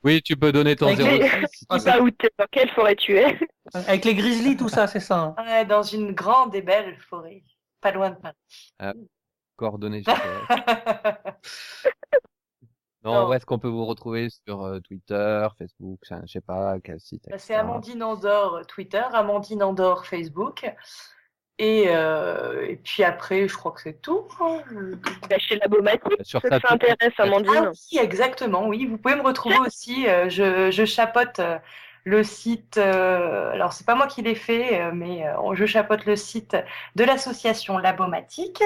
Oui, tu peux donner ton Avec les- 06. si tu Dis pas où t'es, dans quelle forêt tu es. Avec les grizzlies, tout ça, c'est ça. Hein. ouais, dans une grande et belle forêt, pas loin de Paris. coordonnées GPS. Non, Non. où est-ce qu'on peut vous retrouver sur Twitter, Facebook, je sais pas, quel site, Bah, etc. c'est Amandine Andor Twitter, Amandine Andor Facebook. Et puis après, je crois que c'est tout. Hein. Bah, chez Labomatique, Sur ça ta t'intéresse, Amandine. Ah oui, exactement, oui. Vous pouvez me retrouver aussi. Je chapeaute le site. Alors, c'est pas moi qui l'ai fait, mais je chapeaute le site de l'association Labomatique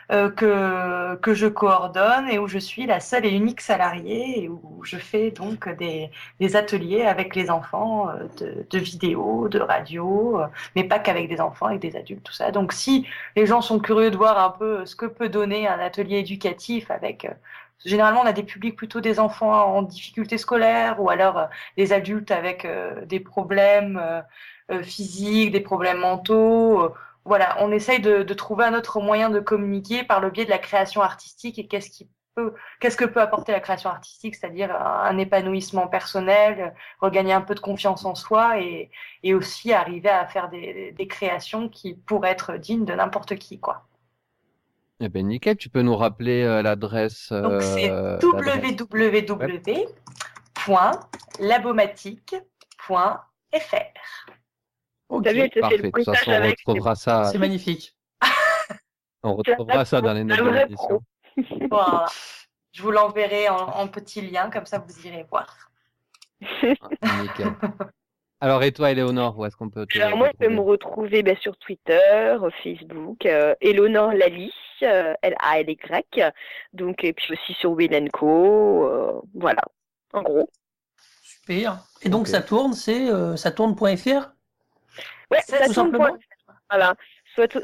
que je coordonne et où je suis la seule et unique salariée et où je fais donc des ateliers avec les enfants de vidéo, de radio, mais pas qu'avec des enfants, avec des adultes, tout ça. Donc, si les gens sont curieux de voir un peu ce que peut donner un atelier éducatif avec généralement, on a des publics plutôt des enfants en difficulté scolaire ou alors des adultes avec des problèmes physiques, des problèmes mentaux. Voilà, on essaye de trouver un autre moyen de communiquer par le biais de la création artistique et qu'est-ce que peut apporter la création artistique, c'est-à-dire un épanouissement personnel, regagner un peu de confiance en soi et aussi arriver à faire des créations qui pourraient être dignes de n'importe qui, quoi. Eh ben nickel, tu peux nous rappeler l'adresse. Donc c'est www.labomatique.fr. Ok, T'as vu, elle te fait Parfait. le De toute bruitage façon, on avec. retrouvera ça. c'est magnifique. On retrouvera ça dans les notes de vrai l'émission. Voilà. Je vous l'enverrai en petit lien, comme ça vous irez voir. Nickel. Alors, et toi, Éléonore, où est-ce qu'on peut te Alors moi, je peux me retrouver sur Twitter, Facebook, Éléonore Lally, L-A-L-Y, donc, et puis aussi sur Will & Co, voilà, en gros. Super. Et donc Ok. ça tourne, c'est saturne.fr. Ouais, C'est tout Saturne.fr, simplement. voilà,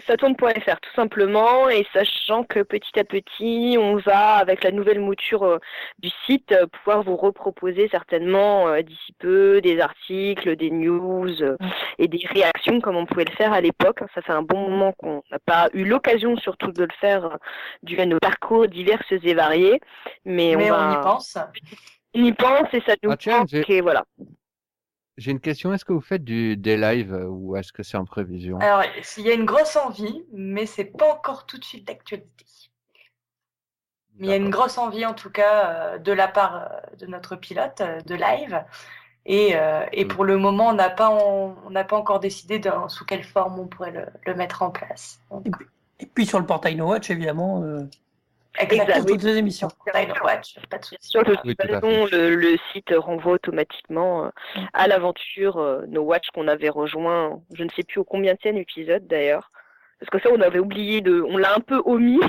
Saturne.fr tout simplement, et sachant que petit à petit, on va, avec la nouvelle mouture du site, pouvoir vous reproposer certainement d'ici peu des articles, des news et des réactions comme on pouvait le faire à l'époque. Ça fait un bon moment qu'on n'a pas eu l'occasion surtout de le faire dû à nos parcours divers et variés, mais on y va... pense. On y pense et ça nous tiens, manque, et voilà. J'ai une question. Est-ce que vous faites des lives ou est-ce que c'est en prévision? Alors, il y a une grosse envie, mais c'est pas encore tout de suite d'actualité. Mais il y a une grosse envie, en tout cas, de la part de notre pilote de live. Et pour le moment, on n'a pas encore décidé sous quelle forme on pourrait le mettre en place. Donc, Et puis sur le portail No Watch, évidemment, exactement. toutes les émissions. Portail No Watch, pas de souci. Sur le, Oui, tout à le site renvoie automatiquement à l'aventure No Watch qu'on avait rejoint, je ne sais plus au combienième épisode d'ailleurs, parce que ça on avait oublié on l'a un peu omis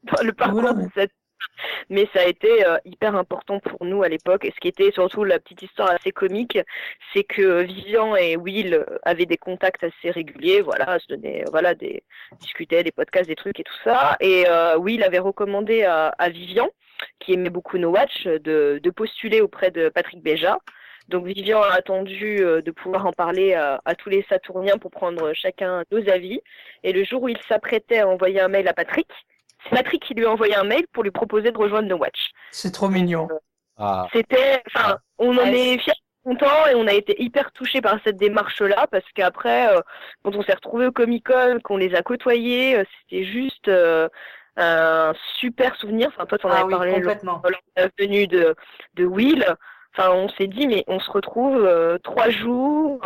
dans le parcours Voilà, de cette... Mais ça a été hyper important pour nous à l'époque, et ce qui était surtout la petite histoire assez comique, c'est que Vivian et Will avaient des contacts assez réguliers, voilà, se donnaient, voilà, discutaient des podcasts, des trucs et tout ça, et Will avait recommandé à Vivian, qui aimait beaucoup No Watch, de postuler auprès de Patrick Béja. Donc Vivian a attendu de pouvoir en parler à tous les Saturniens pour prendre chacun nos avis, et le jour où il s'apprêtait à envoyer un mail à Patrick, c'est Patrick qui lui a envoyé un mail pour lui proposer de rejoindre No Watch. C'est trop mignon. Ah, C'était, enfin, on en est fiers contents et on a été hyper touchés par cette démarche-là parce qu'après, quand on s'est retrouvés au Comic-Con, qu'on les a côtoyés, c'était juste un super souvenir. Enfin, toi, t'en avais parlé lors de la venue de Will. Enfin, on s'est dit, mais on se retrouve 3 jours,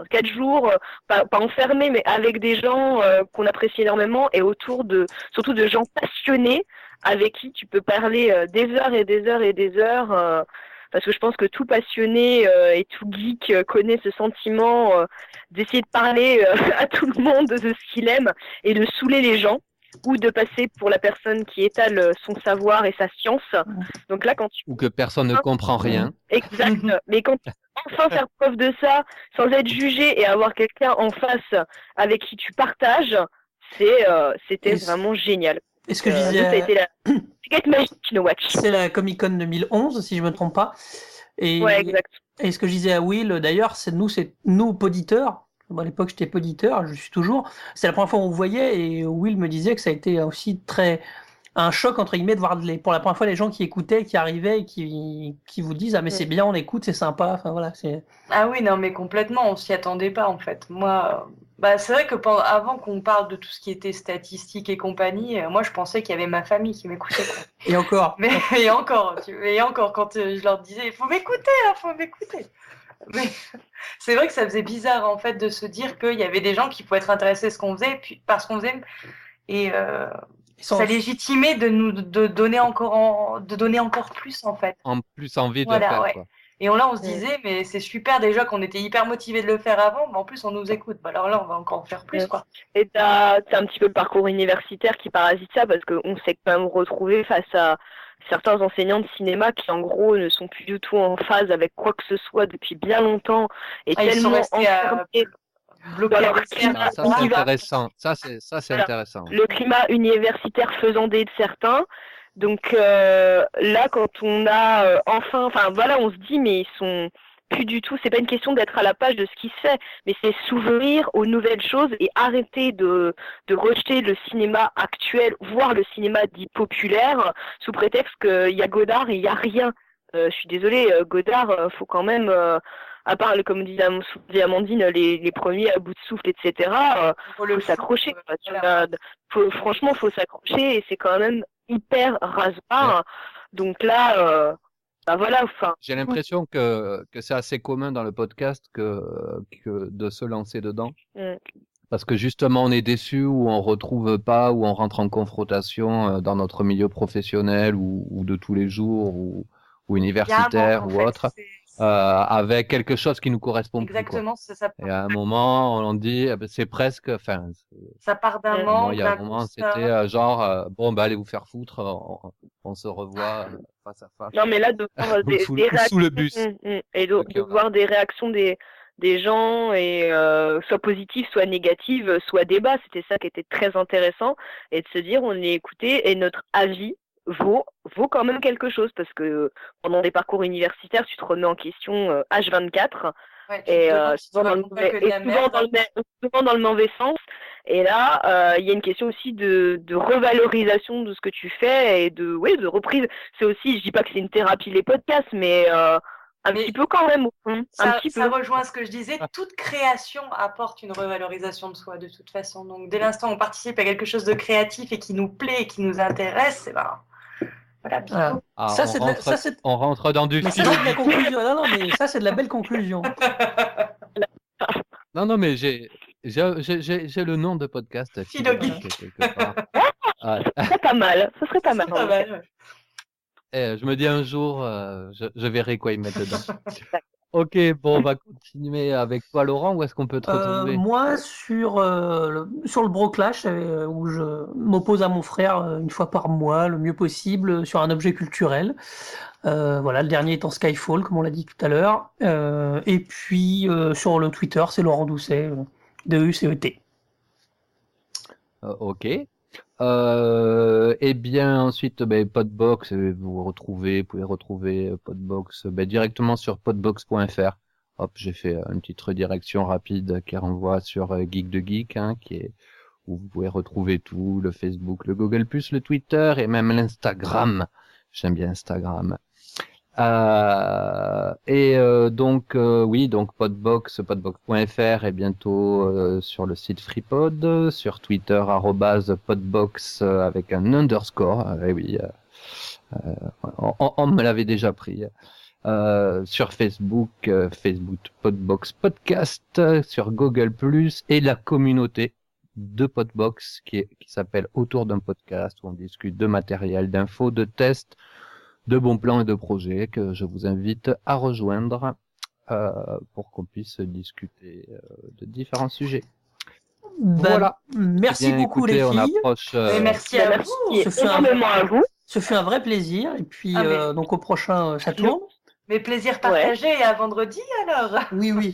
4 jours, pas enfermés, mais avec des gens qu'on apprécie énormément et surtout de gens passionnés avec qui tu peux parler des heures et des heures et des heures. Parce que je pense que tout passionné et tout geek connaît ce sentiment d'essayer de parler à tout le monde de ce qu'il aime et de saouler les gens ou de passer pour la personne qui étale son savoir et sa science. Donc là, ou que personne ne comprend rien. Exact. Mais quand tu peux enfin faire preuve de ça sans être jugé et avoir quelqu'un en face avec qui tu partages, c'était vraiment génial. Et ce que je disais, ça a été la Magic No Watch. C'est la Comic-Con 2011, si je me trompe pas. Ouais, exact. Et ce que je disais à Will, d'ailleurs, c'est nous poditeurs. À l'époque, j'étais poditeur, je suis toujours. C'est la première fois qu'on vous voyait et Will me disait que ça a été aussi un choc entre guillemets de voir pour la première fois les gens qui écoutaient, qui arrivaient et qui vous disent ah mais c'est bien, on écoute, c'est sympa. Enfin voilà, c'est. Ah oui, non mais complètement, on s'y attendait pas en fait. Moi, c'est vrai que avant qu'on parle de tout ce qui était statistiques et compagnie, moi je pensais qu'il y avait ma famille qui m'écoutait. Et encore. Et encore quand je leur disais il faut m'écouter, faut m'écouter. Mais c'est vrai que ça faisait bizarre en fait de se dire qu'il y avait des gens qui pouvaient être intéressés par ce qu'on faisait et ça légitimait de donner encore plus en fait. En plus envie de le faire. Ouais. Quoi. Et là on se disait mais c'est super déjà qu'on était hyper motivés de le faire avant, mais en plus on nous écoute. Alors là on va encore en faire plus quoi. Et t'as un petit peu le parcours universitaire qui parasite ça parce qu'on s'est quand même retrouvé face à certains enseignants de cinéma qui en gros ne sont plus du tout en phase avec quoi que ce soit depuis bien longtemps et tellement enfermés. Ça c'est intéressant. Ça c'est intéressant. Le climat universitaire faisandé de certains. Donc là quand on a on se dit mais ils sont plus du tout, c'est pas une question d'être à la page de ce qui se fait, mais c'est s'ouvrir aux nouvelles choses et arrêter de rejeter le cinéma actuel, voire le cinéma dit populaire, sous prétexte qu'il y a Godard et il y a rien. Je suis désolée, Godard, faut quand même, à part, comme dit Amandine, les premiers à bout de souffle, etc., faut s'accrocher. Franchement, faut s'accrocher et c'est quand même hyper rasoir. Donc là... voilà, j'ai l'impression que c'est assez commun dans le podcast que de se lancer dedans. Parce que justement, on est déçu ou on retrouve pas, ou on rentre en confrontation dans notre milieu professionnel ou de tous les jours ou universitaire ou autre, avec quelque chose qui nous correspond. Exactement, plus, ça. Et à un moment, on dit, c'est presque, ça part d'un manque. Il y a un moment, c'était genre, allez vous faire foutre, on se revoit face à face. Non, mais là, de voir des réactions sous le bus. Et de voir des réactions des gens, et soit positives, soit négatives, soit débat, c'était ça qui était très intéressant, et de se dire, on est écouté, et notre avis vaut quand même quelque chose, parce que pendant des parcours universitaires, tu te remets en question H24, et souvent dans le mauvais sens. Et là, il y a une question aussi de revalorisation de ce que tu fais et de reprise. C'est aussi, je dis pas que c'est une thérapie les podcasts, mais un petit peu quand même. Ça rejoint ce que je disais. Toute création apporte une revalorisation de soi de toute façon. Donc dès l'instant où on participe à quelque chose de créatif et qui nous plaît et qui nous intéresse, voilà. On rentre dans du. Mais c'est de la conclusion. Non, mais ça c'est de la belle conclusion. Non, mais j'ai le nom de podcast. Quelque part. Ça serait pas mal. Ça serait pas mal. Je me dis un jour, je verrai quoi y mettre dedans. Ok, bon, on va continuer avec toi, Laurent. Où est-ce qu'on peut te retrouver? Moi, sur le Broclash, où je m'oppose à mon frère une fois par mois, le mieux possible, sur un objet culturel. Le dernier étant Skyfall, comme on l'a dit tout à l'heure. Et puis, sur le Twitter, c'est Laurent Doucet, DEUCET. Ok. Et bien ensuite, Podbox, vous pouvez retrouver Podbox directement sur podbox.fr. Hop, j'ai fait une petite redirection rapide qui renvoie sur Geek de Geek, où vous pouvez retrouver tout, le Facebook, le Google+, le Twitter et même l'Instagram. J'aime bien Instagram. Donc podbox.fr est bientôt sur le site FreePod, sur Twitter @podbox avec un underscore. On me l'avait déjà pris. Sur Facebook, Facebook Podbox Podcast, sur Google+, et la communauté de Podbox qui s'appelle Autour d'un podcast, où on discute de matériel, d'infos, de tests, de bons plans et de projets, que je vous invite à rejoindre pour qu'on puisse discuter de différents sujets. Voilà. Merci beaucoup les filles. On approche, merci à vous. Ce fut un vrai plaisir. Et puis donc au prochain, ça tourne. Mais plaisir partagé, et à vendredi alors. Oui.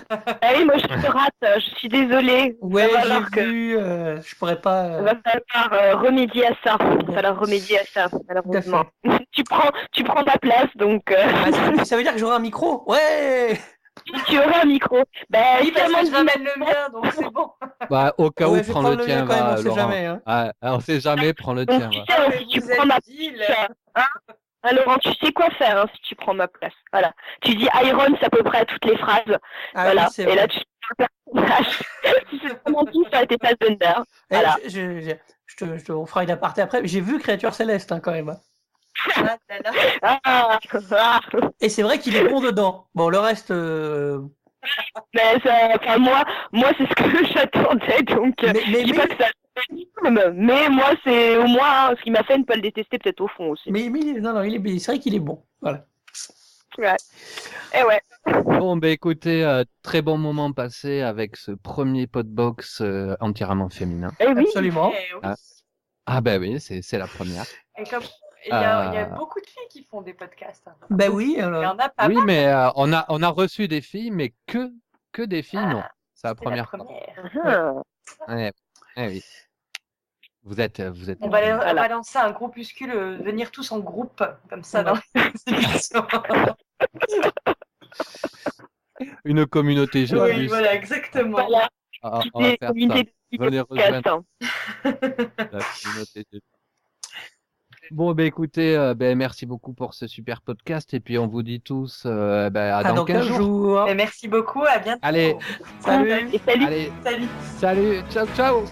Ah oui, moi je te rate, je suis désolée. Ouais, j'ai vu, je pourrais pas... On va falloir remédier à ça. Malheureusement. Tu prends ta place, donc... Ça veut dire que j'aurai un micro. Ouais. Tu auras un micro. Oui, parce que je ramène le mien, donc c'est bon. Au cas où, prends le tien, quand même, on sait Laurent. jamais. Hein. On sait jamais, prends le tien. Tu sais, si tu prends ma place... Laurent, tu sais quoi faire si tu prends ma place. Voilà. Tu dis Iron, c'est à peu près à toutes les phrases. Voilà. Oui, et là, tu sais le personnage. Tu sais vraiment tout sur tes Fassbender. Voilà. On fera une aparté après. J'ai vu Créature Céleste quand même. Et c'est vrai qu'il est bon dedans. Bon, le reste... Mais moi, c'est ce que j'attendais. Donc, je dis pas que ça... Mais moi, c'est au moins ce qui m'a fait ne pas le détester, peut-être au fond aussi. Mais non, c'est vrai qu'il est bon. Voilà. Ouais. Et ouais. Bon, écoutez, très bon moment passé avec ce premier Podbox entièrement féminin. Eh oui. Absolument. Oui, c'est la première. Et comme il y a beaucoup de filles qui font des podcasts. Ben oui. Il y en a pas oui, mal. mais on a reçu des filles, mais que des filles, non. C'est la première fois. Oui. Vous êtes. On va lancer un groupuscule, venir tous en groupe, comme ça, dans l'émission. Une communauté jeune. Oui, voilà, exactement. Voilà. On va faire ça. Venez rejoindre la communauté jeune. Bon, écoutez, merci beaucoup pour ce super podcast, et puis on vous dit tous à dans 15 jours. Et merci beaucoup, à bientôt. Allez, salut. Salut. Allez, salut, ciao. Ciao.